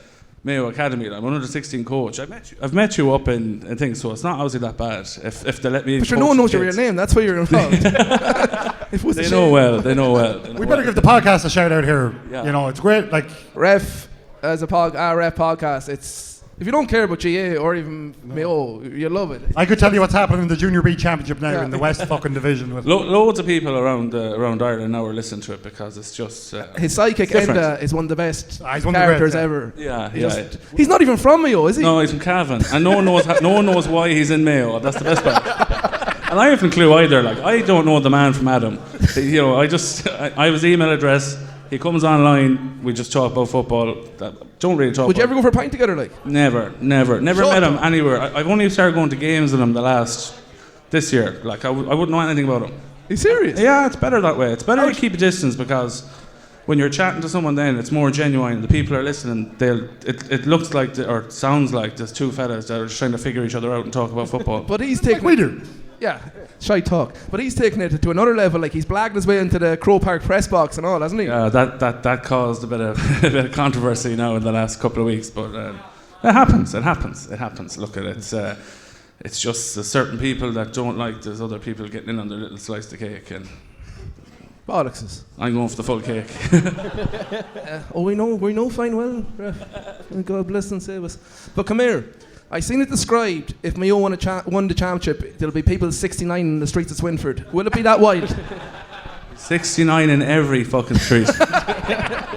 Mayo Academy. I'm an under 16 coach. I've met you up in things, so it's not obviously that bad if they let me. But no one knows your real name. That's why you're involved. They know well. We better give the podcast a shout out here. Yeah. It's great. Like Ref as a Ref podcast. It's if you don't care about GA or even Mayo, you love it. I could tell you what's happening in the Junior B Championship now in the West fucking division. Loads of people around Ireland now are listening to it because it's just his sidekick Enda is one of the best characters ever. Yeah, he's not even from Mayo, is he? No, he's from Cavan, and no one knows why he's in Mayo. That's the best part. And I haven't a clue either. Like, I don't know the man from Adam. I have his email address. He comes online. We just talk about football. Don't really talk. Would you ever go for a pint together, like? Never met him anywhere. I've only started going to games with him this year. Like, I wouldn't know anything about him. Are you serious? Yeah, it's better that way. It's better to keep a distance because when you're chatting to someone, then it's more genuine. The people are listening. It looks like or sounds like there's two fellas that are just trying to figure each other out and talk about football. But he's taking. We do. Yeah, shy talk. But he's taking it to another level. Like, he's blagged his way into the Crow Park press box and all, hasn't he? Yeah, that caused a bit of controversy now in the last couple of weeks. But it happens. Look at it. It's just certain people that don't like there's other people getting in on their little slice of cake, and bollockses. I'm going for the full cake. We know fine well. God bless and save us. But come here. I seen it described, if Mayo won the championship, there'll be people 69 in the streets of Swinford. Will it be that wild? 69 in every fucking street.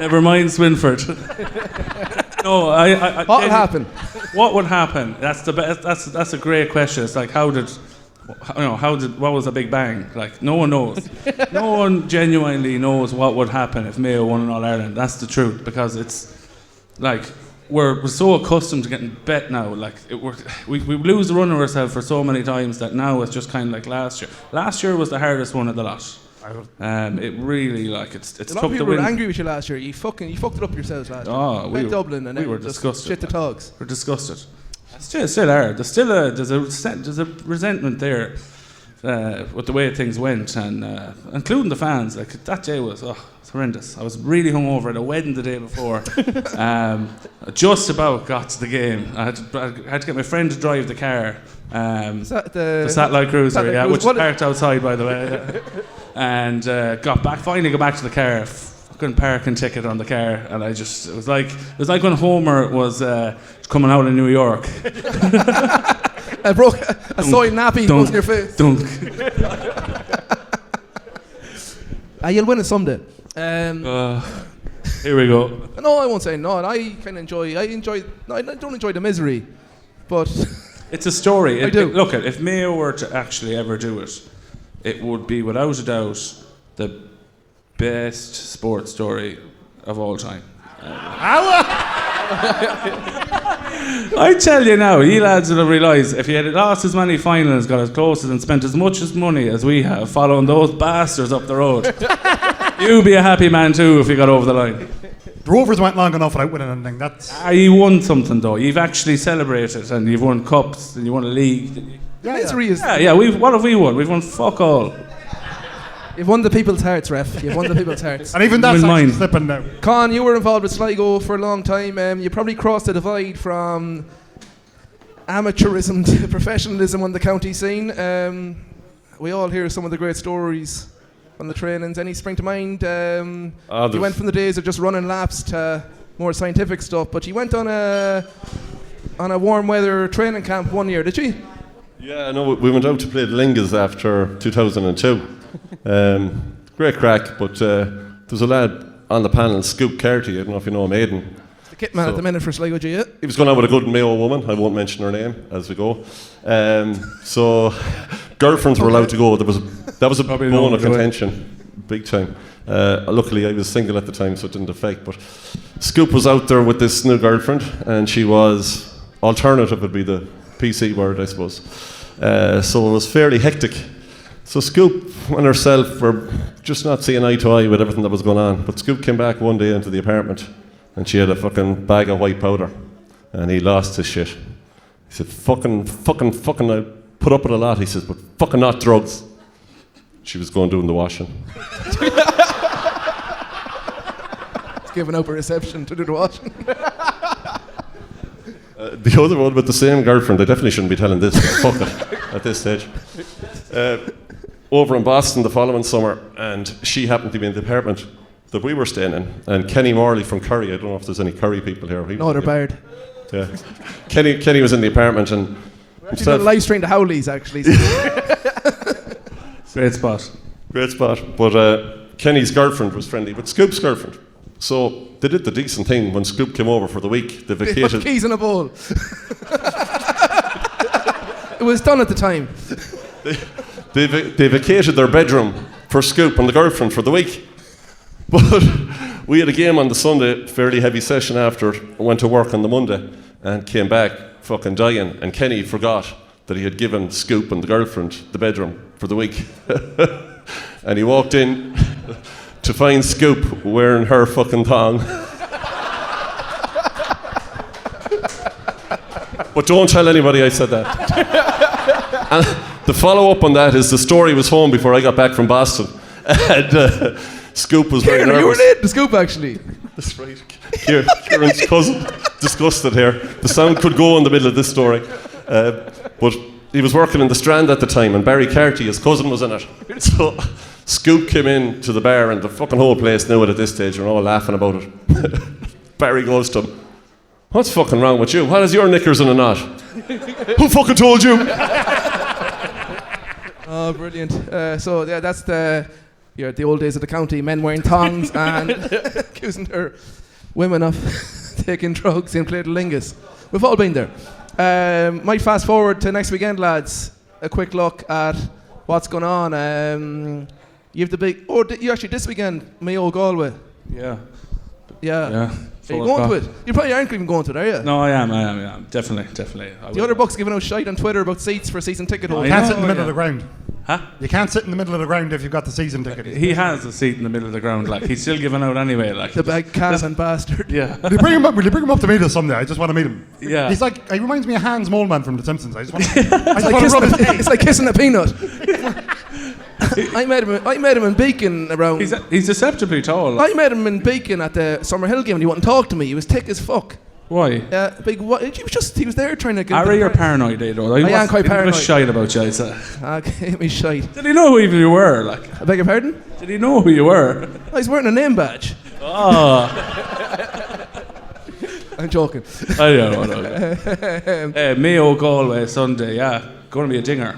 Never mind Swinford. No, What will happen? What would happen? That's the best. That's a great question. It's like what was the Big Bang? Like no one knows. No one genuinely knows what would happen if Mayo won in All Ireland. That's the truth, because it's like we're so accustomed to getting bet now. Like we lose the run of ourselves for so many times that now it's just kind of like last year. Last year was the hardest one of the lot. It really it's a lot tough of to people win. were angry with you last year. You fucked it up yourselves last year. Oh, we were Dublin and we were just disgusted. shit the togs. We're disgusted. Still are. There's a resentment there with the way things went, and including the fans. Like that day was horrendous. I was really hungover at a wedding the day before. Just about got to the game. I had to get my friend to drive the car. The satellite cruiser, which is parked outside, by the way. And finally got back to the car. Fucking parking ticket on the car, and it was like when Homer was coming out of New York. I broke a soy nappy goes in your face. Dunk. You'll win it someday. Here we go. No, I won't say no. I kind of enjoy. I don't enjoy the misery, but it's a story. I do. Look, if Mayo were to actually ever do it, it would be without a doubt the best sports story of all time. I tell you now, you lads will realise if you had lost as many finals, got as close and spent as much as money as we have following those bastards up the road, you'd be a happy man too if you got over the line. The Rovers went long enough without winning anything. You won something though. You've actually celebrated, and you've won cups, and you won a league. Misery is. Yeah. What have we won? We've won fuck all. You've won the people's hearts, ref. You've won the people's hearts. And even that's actually slipping now. Con, you were involved with Sligo for a long time. You probably crossed the divide from amateurism to professionalism on the county scene. We all hear some of the great stories on the trainings. Any spring to mind? You went from the days of just running laps to more scientific stuff, but you went on a warm weather training camp one year, did you? Yeah, no, we went out to play the Lingas after 2002. Great crack, but there's a lad on the panel, Scoop Carty, I don't know if you know him, Aidan. The kit man at the minute for Sligo GAA. He was going out with a good Mayo woman, I won't mention her name as we go. So girlfriends were allowed to go. That was a bone of contention, big time. Luckily I was single at the time, so it didn't affect, but Scoop was out there with this new girlfriend, and she was, alternative would be the PC word, I suppose. So it was fairly hectic. So Scoop and herself were just not seeing eye to eye with everything that was going on. But Scoop came back one day into the apartment, and she had a fucking bag of white powder, and he lost his shit. He said, fucking, I put up with a lot, he says, but fucking not drugs. She was going doing the washing. It's giving up a reception to do the washing. The other one with the same girlfriend, I definitely shouldn't be telling this, but fuck it, at this stage. Over in Boston the following summer, and she happened to be in the apartment that we were staying in, and Kenny Morley from Curry, I don't know if there's any Curry people here. No, they're barred. Yeah. Kenny was in the apartment, and we're actually going to live stream the Howleys, actually. Great spot. But Kenny's girlfriend was friendly with Scoop's girlfriend. So they did the decent thing when Scoop came over for the week. They vacated. They put keys in a bowl. It was done at the time. They vacated their bedroom for Scoop and the girlfriend for the week. But we had a game on the Sunday, fairly heavy session after, went to work on the Monday, and came back fucking dying. And Kenny forgot that he had given Scoop and the girlfriend the bedroom for the week. And he walked in to find Scoop wearing her fucking thong. But don't tell anybody I said that. And the follow-up on that is the story was home before I got back from Boston. And Scoop was very nervous. You were late to Scoop, actually. That's right. Kieran's cousin, disgusted here. The sound could go in the middle of this story. But he was working in the Strand at the time, and Barry Carty, his cousin, was in it. So Scoop came in to the bar, and the fucking whole place knew it at this stage. We're all laughing about it. Barry goes to him, "What's fucking wrong with you? What is your knickers in a knot?" "Who fucking told you?" Oh, brilliant. So yeah, that's the old days of the county, men wearing thongs and accusing their women of taking drugs and played lingus. We've all been there. Might fast forward to next weekend, lads. A quick look at what's going on. You have the big... you actually, this weekend, Mayo Galway. Yeah. Are you going to it? You probably aren't even going to it, are you? No, I am. Definitely. The other book's giving out shite on Twitter about seats for season ticket holders. You can't sit in the middle of the ground. Huh? You can't sit in the middle of the ground if you've got the season ticket. He has a seat in the middle of the ground, like he's still giving out anyway, like the big Calvin bastard. Yeah. Will you bring him up to meet us someday? I just want to meet him. Yeah. He's like, he reminds me of Hans Moleman from The Simpsons. I just want to rub his face. It's like kissing a peanut. I met him in Beacon around. He's deceptively tall. I met him in Beacon at the Summerhill game and he wouldn't talk to me. He was thick as fuck. Why? He was there trying to get... Are you paranoid, though? I am quite paranoid. He was shite about you, Okay, me shite. Did he know who you were? Like? I beg your pardon? Did he know who you were? I was wearing a name badge. Oh. I'm joking. I know. Mayo Galway Sunday, yeah. Going to be a dinger.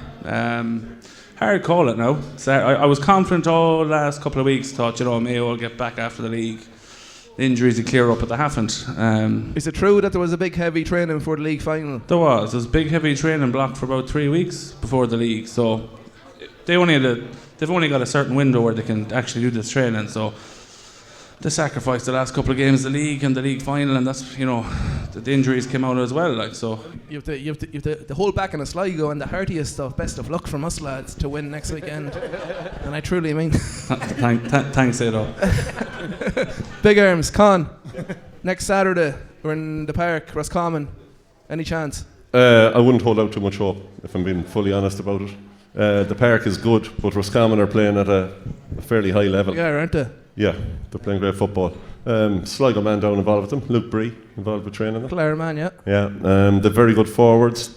Hard call it now. I was confident all last couple of weeks. Thought, Mayo will get back after the league. The injuries will clear up, but they haven't. Is it true that there was a big heavy training for the league final? There was. There was a big heavy training blocked for about 3 weeks before the league. So they've only got a certain window where they can actually do this training. So they sacrificed the last couple of games of the league and the league final, and that's the injuries came out as well. Like so, you have the whole back in a Sligo and the heartiest stuff. Best of luck from us lads to win next weekend, and I truly mean. Thanks, Edo. Big arms, Con. Next Saturday we're in the park, Roscommon. Any chance? I wouldn't hold out too much hope if I'm being fully honest about it. The park is good, but Roscommon are playing at a fairly high level. Yeah, aren't they? Yeah, they're playing great football. Sligo man down involved with them. Luke Bree involved with training them. Clare man, yeah. Yeah, they're very good forwards.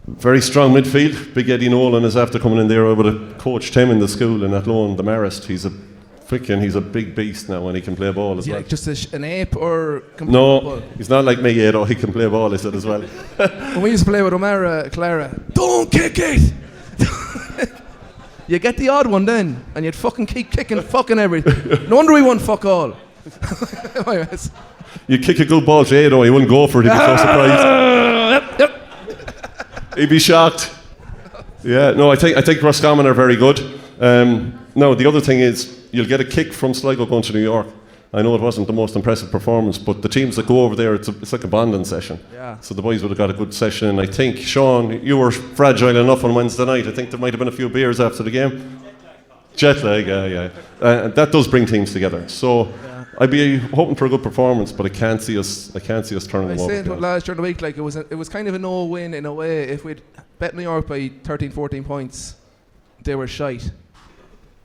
Very strong midfield. Big Eddie Nolan is after coming in there. I would have coached him in the school in Athlone, the Marist. He's a big beast now when he can play ball as well. Like just an ape or... No, he's not like me yet, he can play ball, I said as well. When we used to play with O'Meara, Clara, don't kick it! You get the odd one then, and you'd fucking keep kicking fucking everything. No wonder we won fuck all. You kick a good ball to Edo, he wouldn't go for it, he'd be so surprised. Yep. He'd be shocked. Yeah, no, I think Roscommon are very good. No, the other thing is, you'll get a kick from Sligo going to New York. I know it wasn't the most impressive performance, but the teams that go over there, it's like a bonding session. Yeah. So the boys would have got a good session, and I think, Sean, you were fragile enough on Wednesday night. I think there might have been a few beers after the game. Jet lag, yeah. That does bring teams together. So I'd be hoping for a good performance, but I can't see us turning them over. I said last during the week, like it was kind of a no-win in a way. If we'd bet New York by 13, 14 points, they were shite.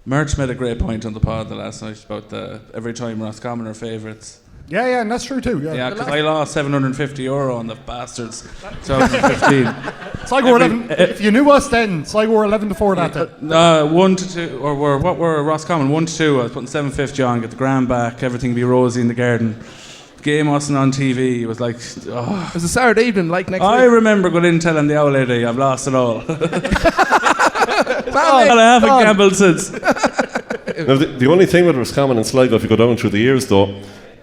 Merch made a great point on the pod the last night about every time Roscommon are favourites. Yeah, and that's true too. Yeah, because I lost €750 on the bastards. 2015. Sligo were 11. If you knew us then, Sligo were 11-4 that day. 1-2, or what were Roscommon 1-2? I was putting $750 on, get the grand back, everything be rosy in the garden. Game wasn't on TV. It was like, oh. It was a Saturday evening, like next week. I remember going in telling the old lady, I've lost it all. I haven't gambled since. Now, the only thing with Roscommon and Sligo, if you go down through the years though,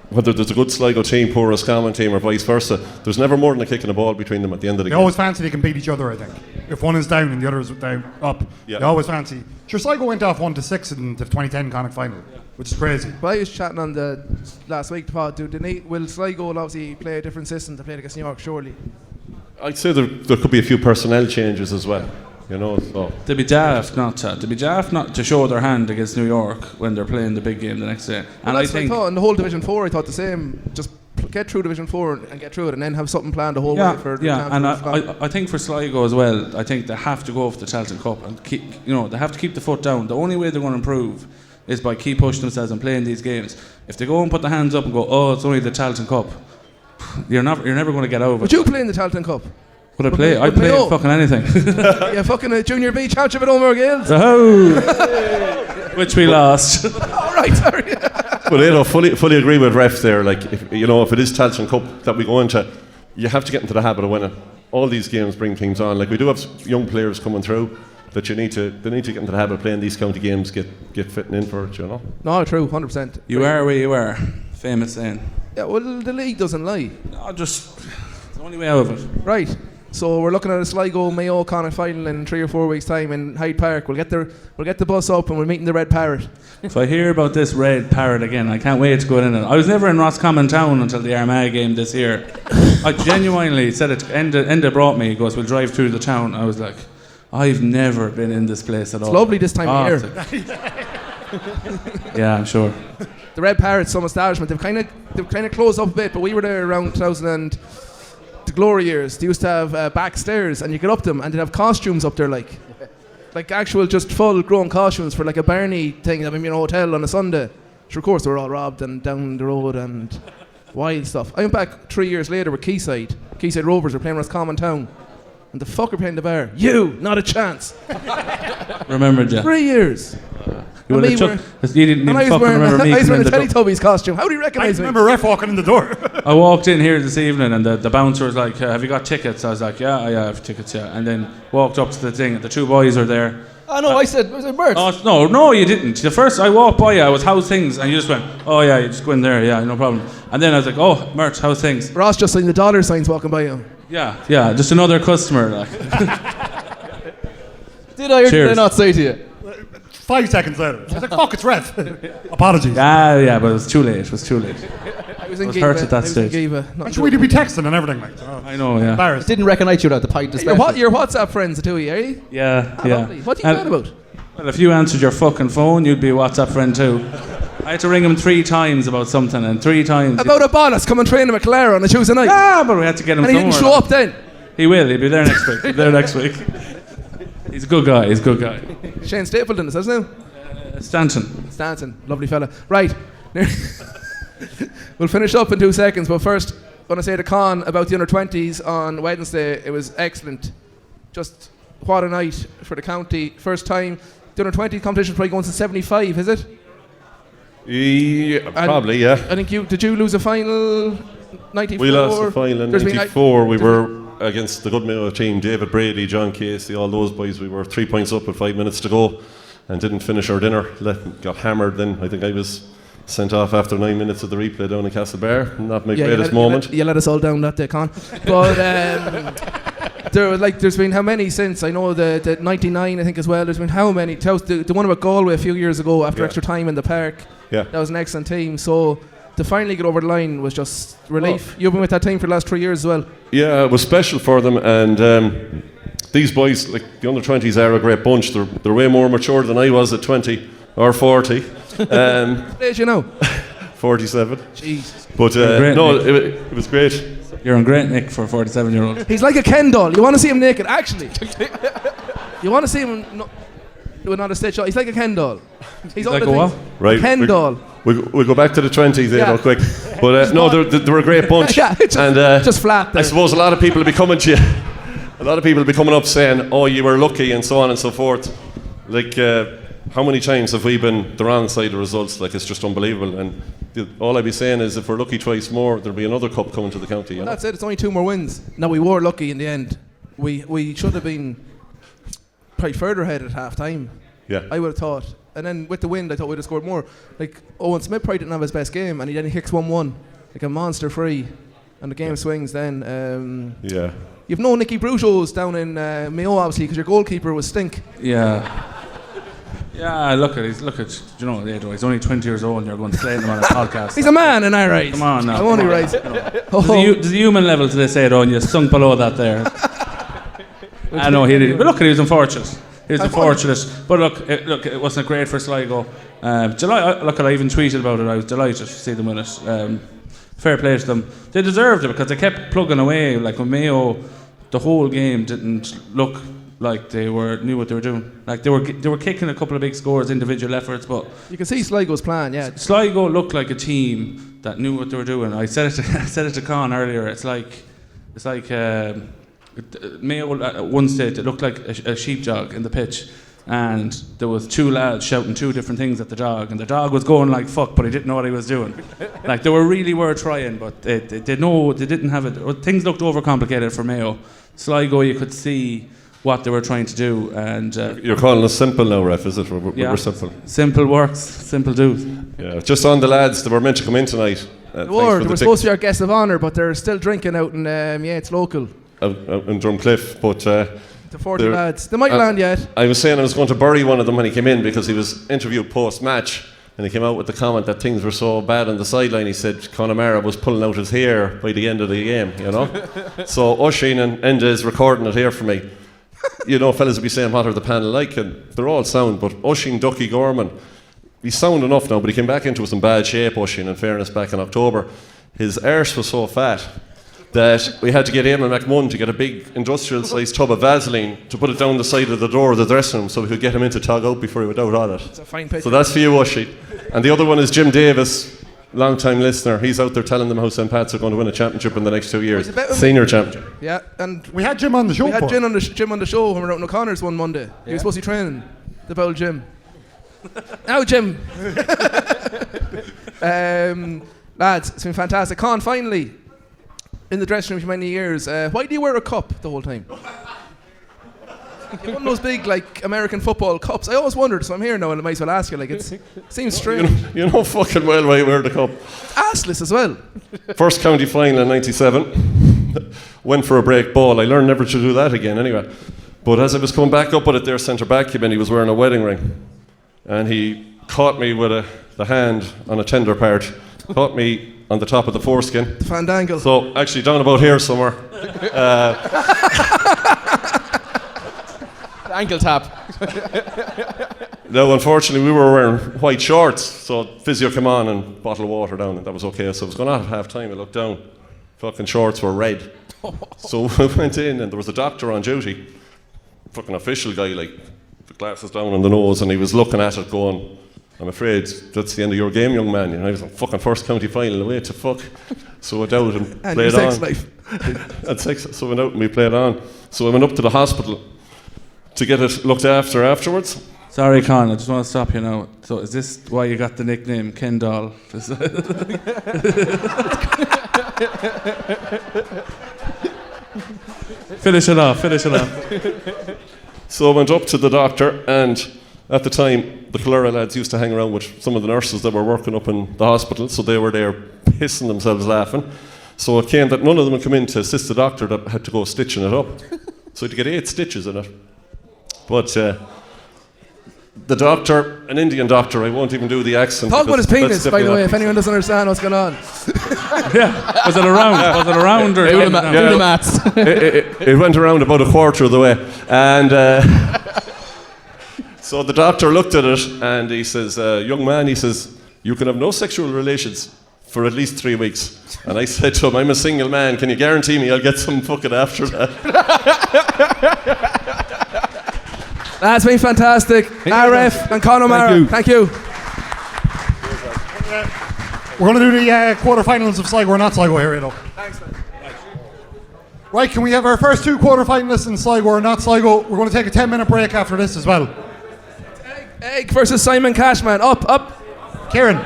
whether there's a good Sligo team, poor Roscommon team, or vice versa, there's never more than a kick and a ball between them at the end of the game. They always fancy they can beat each other, I think. If one is down and the other is down, up, they always fancy. Sure, Sligo went off 1-6 in the 2010 Connacht final, which is crazy. Well, I was chatting on the last week, pod, will Sligo obviously play a different system to play against New York, surely? I'd say there could be a few personnel changes as well. So. They'd be daft not to show their hand against New York when they're playing the big game the next day. And I think, in the whole Division 4, I thought the same. Just get through Division 4 and get through it, and then have something planned the whole way for the championship. And I think for Sligo as well, I think they have to go for the Tailteann Cup and they have to keep the foot down. The only way they're going to improve is by keep pushing themselves and playing these games. If they go and put their hands up and go, oh, it's only the Tailteann Cup, you're never going to get over it. Would you play in the Tailteann Cup? Would I play? I'd play fucking anything. Yeah, fucking a Junior B Championship at O'Meara Gales. Oh, which we lost. All right, sorry. But fully agree with refs there. Like if it is Tailteann Cup that we go into, you have to get into the habit of winning. All these games bring teams on. Like we do have young players coming through that they need to get into the habit of playing these county games, get fitting in for it. No, true, 100%. You are where you are. Famous saying. Yeah, well, the league doesn't lie. No, just it's the only way out of it. Right. So we're looking at a Sligo Mayo Connacht final in 3 or 4 weeks' time in Hyde Park. We'll get the bus up and we'll meet in the Red Parrot. If I hear about this Red Parrot again, I can't wait to go in it. I was never in Roscommon Town until the Armagh game this year. I genuinely said it. Enda brought me. He goes, "We'll drive through the town." I was like, I've never been in this place at all. It's lovely this time of year. Yeah, I'm sure. The Red Parrot's some establishment. They've kind of closed up a bit, but we were there around 2000 and the glory years. They used to have back stairs, and you get up them, and they'd have costumes up there, like actual just full grown costumes for like a Barney thing that in a hotel on a Sunday. So of course they were all robbed and down the road and wild stuff. I went back 3 years later with Quayside Rovers were playing Roscommon Town, and the fucker playing the bar. You, not a chance. Remembered you. 3 years. You didn't even fucking remember me. I was wearing a Teletubbies costume. How do you recognise me? I remember Ref walking in the door. I walked in here this evening and the bouncer was like, "Have you got tickets?" I was like, yeah, I have tickets, yeah. And then walked up to the thing and the two boys were there. Oh no, I said Bert. Oh, no, you didn't. The first I walked by you, I was, "How's things?" And you just went, "Oh yeah, you just go in there, yeah, no problem." And then I was like, "Oh, Mert, how's things?" Ross just seen the dollar signs walking by you. Yeah, just another customer. Like. Did I or did I not say to you? 5 seconds later. I was like, "Fuck, it's Ref." Apologies. Yeah, but it was too late. I was in hurt at that stage. I'm sure we'd be texting and everything, mate. Oh, I know, yeah. Embarrassed. Didn't recognise you without the pint. Your WhatsApp friends, the two of you, are you? Yeah. Lovely. What are you mad about? Well, if you answered your fucking phone, you'd be a WhatsApp friend too. I had to ring him 3 times about something, and 3 times... About a ball that's come and train him at Clare on a Tuesday night. Yeah, but we had to get him somewhere. And he didn't show up then? He will. He'll be there next week. He's a good guy. Shane Stapleton, is that his name? Stanton. Lovely fella. Right. We'll finish up in 2 seconds, but first, I want to say to Con about the under-20s on Wednesday. It was excellent. Just what a night for the county. First time. The under-20 competition probably going to 75, is it? Yeah, probably, yeah. I think did you lose a final 94? We lost the final in 94. We were against the good Mayo team, David Brady, John Casey, all those boys. We were 3 points up with 5 minutes to go and didn't finish our dinner. Got hammered then. I think I was sent off after 9 minutes of the replay down in Castlebar. Not my greatest moment. You let us all down that day, Con. But there's been how many since? I know the 99, I think, as well. There's been how many? The one about Galway a few years ago after extra time in the park. Yeah. That was an excellent team. So to finally get over the line was just relief. You've been with that team for the last 3 years as well. Yeah, it was special for them, and these boys, like the under-20s, are a great bunch. They're way more mature than I was at 20 or 40. What age you know? 47. Jesus. But it was great. You're in great nick for a 47-year-old. He's like a Ken doll. You want to see him naked, actually. You want to see him with not a stitch on. He's like a Ken doll. He's like a what? Right. Ken doll. We'll go back to the 20s there real quick. But no, they were a great bunch. Yeah, just flat there. I suppose a lot of people will be coming to you. A lot of people will be coming up saying, "Oh, you were lucky," and so on and so forth. Like, how many times have we been the wrong side of results? Like, it's just unbelievable. And all I'd be saying is, if we're lucky twice more, there'll be another cup coming to the county. You know? That's it. It's only 2 more wins. Now, we were lucky in the end. We should have been probably further ahead at half time. Yeah. I would have thought. And then with the wind, I thought we'd have scored more. Like, Owen Smith probably didn't have his best game, and he kicks 1-1. Like a monster free. And the game swings then. Yeah. You've no Nicky Bruchos down in Mayo, obviously, because your goalkeeper was stink. Yeah. Yeah, look at you know, he's only 20 years old and you're going to slay him on a podcast. He's a man, and I right. Come on now. I'm only right. There's a human level to this, Edo, and you sunk below that there. I know he did. But look, he was unfortunate. But look, it wasn't great for Sligo. I even tweeted about it. I was delighted to see them win it. Fair play to them. They deserved it because they kept plugging away. Like with Mayo, the whole game didn't look like they knew what they were doing. Like they were kicking a couple of big scores, individual efforts, but you can see Sligo's plan. Yeah, Sligo looked like a team that knew what they were doing. I said it to Con earlier. It's like Mayo at one stage it looked like a sheepdog in the pitch, and there was 2 lads shouting 2 different things at the dog, and the dog was going like fuck, but he didn't know what he was doing. Like they were trying, but they didn't have it. Things looked overcomplicated for Mayo. Sligo, you could see what they were trying to do. And You're calling us simple now, ref, is it? yeah, We're simple. Simple works, simple do's. Yeah, just on the lads, they were meant to come in tonight. They were supposed to be our guests of honour, but they're still drinking out in, it's local. Out in Drumcliff, but... the 40 lads. They might land yet. I was saying I was going to bury one of them when he came in because he was interviewed post-match and he came out with the comment that things were so bad on the sideline. He said Con O Meara was pulling out his hair by the end of the game, you know. So Oisín and Enda is recording it here for me. You know, fellas will be saying what are the panel like, and they're all sound, but Oisín Ducky Gorman, he's sound enough now, but he came back into us in bad shape, Oisín, in fairness, back in October. His arse was so fat that we had to get Eamon McMunn to get a big industrial-sized tub of Vaseline to put it down the side of the door of the dressing room so we could get him into tug out before he went out on it. It's a fine picture. So that's for you, Oisín. And the other one is Jim Davis, long-time listener. He's out there telling them how St. Pat's are going to win a championship in the next 2 years. Senior championship. Yeah, and we had Jim on the show. We had Jim on the show when we were out in O'Connor's one Monday. Yeah. He was supposed to be training the bowl Jim. Now, Jim. Lads, it's been fantastic. Con, finally, in the dressing room for many years, why do you wear a cup the whole time? One of those big, like, American football cups. I always wondered, so I'm here now and I might as well ask you. Like, it seems strange. You know fucking well why you wear the cup. Assless as well. First county final in '97. Went for a break ball. I learned never to do that again anyway. But as I was coming back up with it there, centre back came in, he was wearing a wedding ring. And he caught me with the hand on a tender part. Caught me on the top of the foreskin. The fandangle. So, actually down about here somewhere. Ankle tap. Now, unfortunately, we were wearing white shorts, so physio came on and bottle of water down, and that was okay. So I was going out at half time. I looked down, fucking shorts were red. So I went in, and there was a doctor on duty, fucking official guy, like the glasses down on the nose, and he was looking at it, going, "I'm afraid that's the end of your game, young man." You know, I was on fucking first county final, away to fuck. So I went out and played your on. sex life. And sex, so I went out and we played on. So I went up to the hospital to get it looked after afterwards. Sorry, Con, I just want to stop you now. So is this why you got the nickname Ken Doll? Finish it off. So I went up to the doctor, and at the time, the Cholera lads used to hang around with some of the nurses that were working up in the hospital, so they were there pissing themselves laughing. So it came that none of them had come in to assist the doctor that had to go stitching it up. So I had to get 8 stitches in it. But the doctor, an Indian doctor, I won't even do the accent. Talk about his penis, by the way, if anyone doesn't understand what's going on. Yeah, was it around or do the maths? It went around about a quarter of the way. And so the doctor looked at it and he says, "Young man," he says, "you can have no sexual relations for at least 3 weeks." And I said to him, "I'm a single man, can you guarantee me I'll get some fucking after that?" That's been fantastic. RF and Con O Meara, thank you. We're going to do the quarterfinals of Sligo or not Sligo here, you know. Thanks, man. Right, can we have our first 2 quarterfinalists in Sligo or not Sligo? We're going to take a 10-minute break after this as well. Egg versus Simon Cashman. Up. Kieran.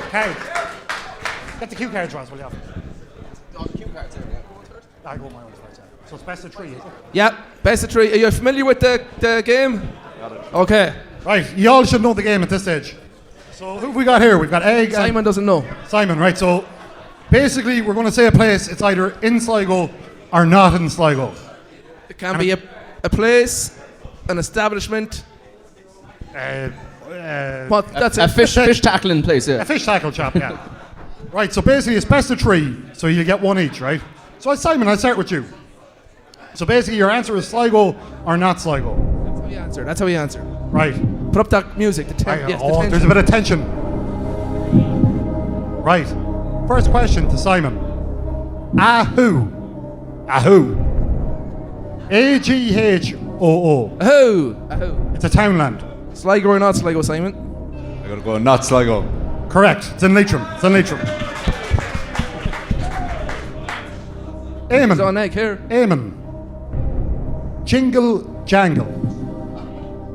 Okay. Get the cue cards, Ross, will you? Cue cards there, yeah. I go my own first. So it's best of 3, is it? Yeah, best of 3. Are you familiar with the game? Got it. Okay. Right, you all should know the game at this stage. So who have we got here? We've got Egg. Simon doesn't know. Simon, right. So basically, we're going to say a place. It's either in Sligo or not in Sligo. It can be a place, an establishment. What? That's a fish tackling place, yeah. A fish tackle shop, yeah. Right, so basically it's best of 3, so you get 1 each, right? So Simon, I'll start with you. So basically your answer is Sligo or not Sligo. That's how we answer. Right. Put up that music. The there's a bit of tension. Right. First question to Simon. Ahoo. A-G-H-O-O. Ahoo. It's a townland. Sligo or not Sligo, Simon? I gotta go not Sligo. Correct. It's in Leitrim. Eamon. It's on Egg here. Eamon. Jingle Jangle.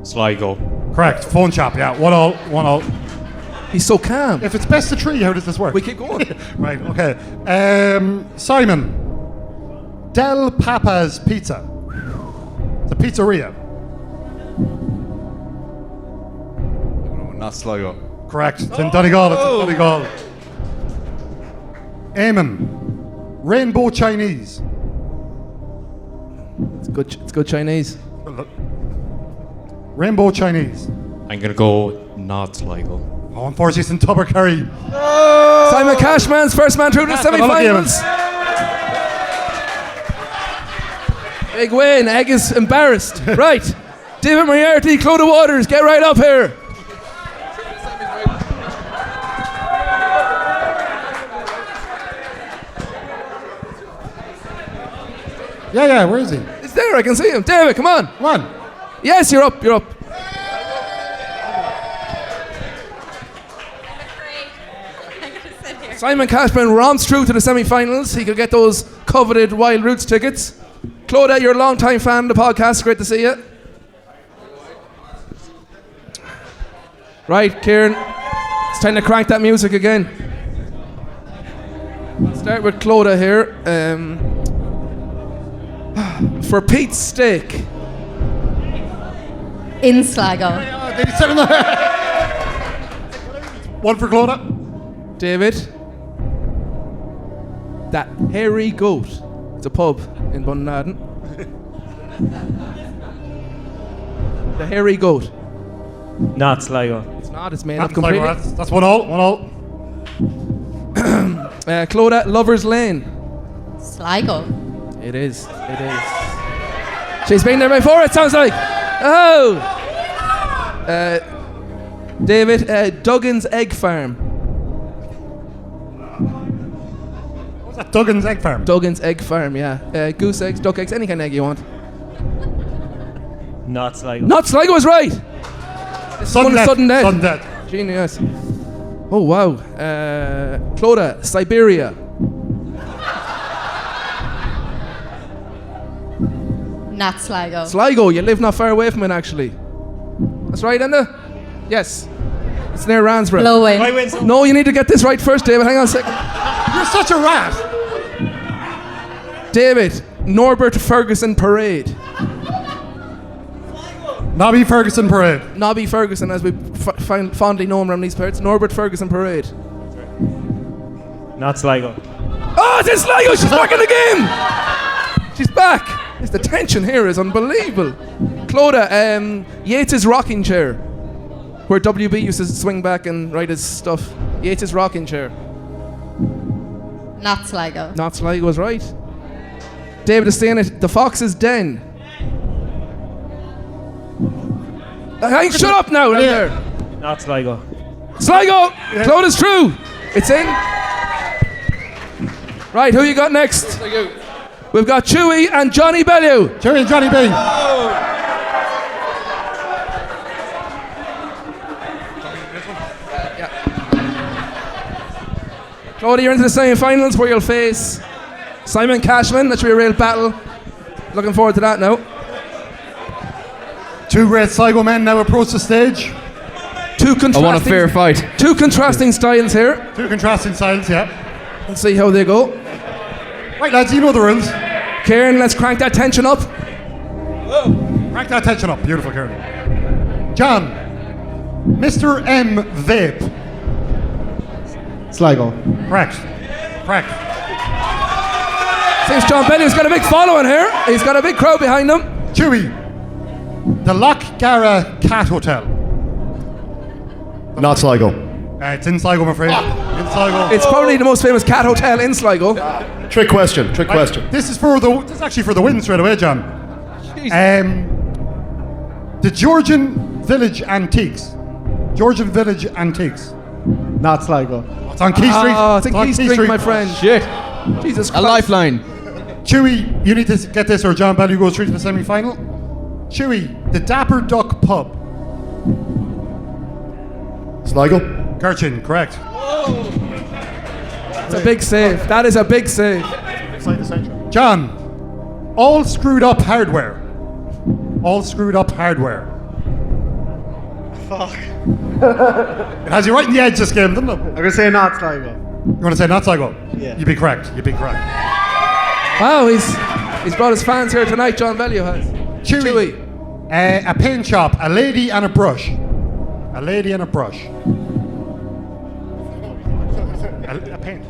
Sligo. Correct. Phone shop, yeah. 1-1. He's so calm. If it's best of 3, how does this work? We keep going. Right, okay. Simon. Del Papa's Pizza. It's a pizzeria. Not Sligo. Correct. It's in Donegal. It's in Donegal. Eamon. Rainbow Chinese. It's good Chinese. Rainbow Chinese. I'm going to go not Sligo. Oh, unfortunately, it's in Tubbercurry. Simon Cashman's first man through to the semi-finals. Big win. Egg is embarrassed. Right. David Moriarty, Clodagh Waters, get right up here. Yeah, where is he? He's there, I can see him. David, come on. Come on. Yes, you're up. Simon Cashman romps through to the semi-finals. He could get those coveted Wild Roots tickets. Clodagh, you're a long-time fan of the podcast. Great to see you. Right, Kieran. It's time to crank that music again. Start with Clodagh here. For Pete's steak. In Sligo. One for Clodagh. David. That Hairy Goat. It's a pub in Bunnaden. The Hairy Goat. Not Sligo. It's not, it's made Not up completely. Sligo, that's 1-1. Clodagh, Lover's Lane. Sligo. It is. She's been there before, it sounds like. Oh! David, Duggan's Egg Farm. What's that, Duggan's Egg Farm? Duggan's Egg Farm, yeah. Goose eggs, duck eggs, any kind of egg you want. Not Sligo. Not Sligo is right! Sudden death. Sudden death. Genius. Oh, wow. Clodagh, Siberia. Not Sligo. Sligo, you live not far away from it, actually. That's right, Enda? Yes. It's near Ransborough. Blowing. No, you need to get this right first, David. Hang on a second. You're such a rat. David, Norbert Ferguson Parade. Nobby Ferguson Parade. Nobby Ferguson, as we fondly know him around these parts. Norbert Ferguson Parade. Not Sligo. Oh, it's in Sligo! She's back in the game! She's back! The tension here is unbelievable. Clodagh, Yates' rocking chair. Where WB used to swing back and write his stuff. Yates' rocking chair. Not Sligo. Not Sligo is right. David is saying it. The Fox's Den. Shut up now, in there. Not Sligo. Sligo! Yeah. Clodagh's true. It's in. Right, who you got next? We've got Chewy and Johnny Bellew. Chewy and Johnny B. Clodagh, you're into the semi-finals where you'll face Simon Cashman. That should be a real battle. Looking forward to that now. Two great Sligo men now approach the stage. I want a fair fight. Two contrasting styles here. Two contrasting styles, yeah. Let's see how they go. Right, lads, you know the rules. Kieran, let's crank that tension up. Whoa. Crank that tension up. Beautiful, Kieran. John, Mr. M. Vape. Sligo. Correct. Seems John Bellew's got a big following here. He's got a big crowd behind him. Chewy, the Loch Garra Cat Hotel. Not Sligo. It's in Sligo, I'm afraid. In Sligo. It's probably the most famous cat hotel in Sligo. Trick question. This is actually for the win straight away, John. The Georgian Village Antiques. Not Sligo. It's on Key Street. Oh, it's on Key Street, my friend. Shit. Jesus Christ. A lifeline. Chewy, you need to get this or John Bellew goes straight to the semi-final. Chewy, the Dapper Duck Pub. Sligo. Gerchin, correct. It's a big save. That is a big save. John, All Screwed Up Hardware. Fuck. It has you right in the edge this game, doesn't it? I'm going to say not Sligo. You want to say not Sligo? Yeah. You'd be correct. Wow, He's brought his fans here tonight, John Bellew has. Chewy. A paint shop, a lady and a brush. A lady and a brush. A paint.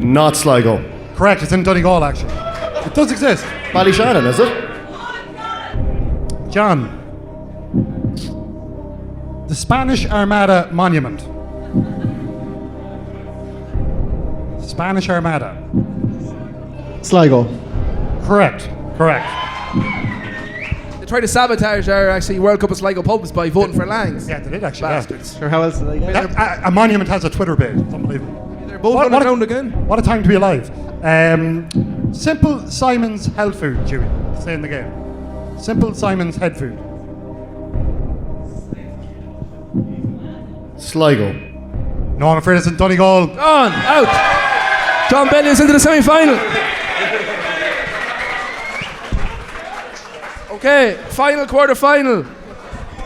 Not Sligo. Correct, it's in Donegal actually. It does exist. Ballyshannon, is it? John. The Spanish Armada Monument. Spanish Armada. Sligo. Correct. They tried to sabotage our actually World Cup of Sligo pubs by voting for Langs. Yeah, they did actually. Bastards. Sure, how else did they get it? A monument has a Twitter page. It's unbelievable. They're both running around again. What a time to be alive. Simple Simon's Health Food, Chewy. Stay in the game. Simple Simon's Head Food. Sligo. No, I'm afraid it's in Donegal. On, out. John Bellew's into the semi-final. Okay, final quarter-final.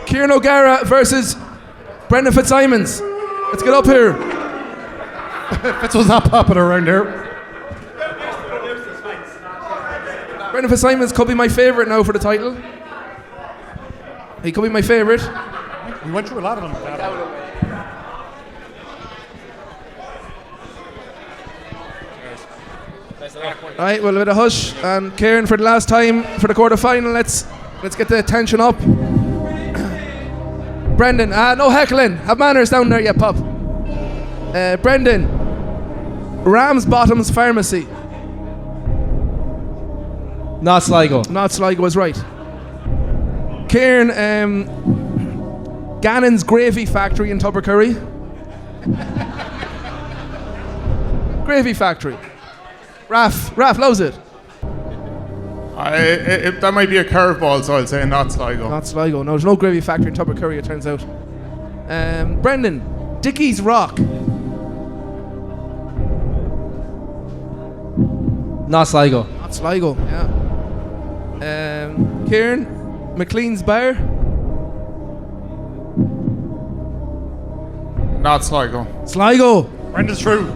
Kieran O'Gara versus Brendan Fitzsimons. Let's get up here. Fitz was not popular around here. Brendan Fitzsimons could be my favourite now for the title. He could be my favourite. We went through a lot of them. Alright, well, a bit of hush. And Kieran, for the last time for the quarter-final, let's get the tension up. Brendan, no heckling. Have manners down there, you pup. Brendan, Ramsbottom's Pharmacy. Not Sligo. Not Sligo is right. Kieran, Gannon's Gravy Factory in Tubbercurry. Gravy Factory. Raf, loves it. That might be a curveball, so I'll say not Sligo. Not Sligo. No, there's no Gravy Factory in Tubbercurry, it turns out. Brendan, Dickie's Rock. Not Sligo. Not Sligo, yeah. Kieran, McLean's Bar. Not Sligo. Sligo. Brendan's true.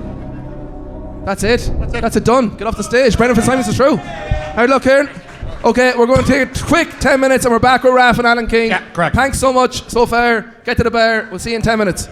That's it. That's it done. Get off the stage. Brendan Fitzsimons is through. Hard luck, Kieran. Okay, we're going to take a quick 10 minutes and we're back with Raf and Alan King. Yeah, correct. Thanks so much so far. Get to the bar. We'll see you in 10 minutes.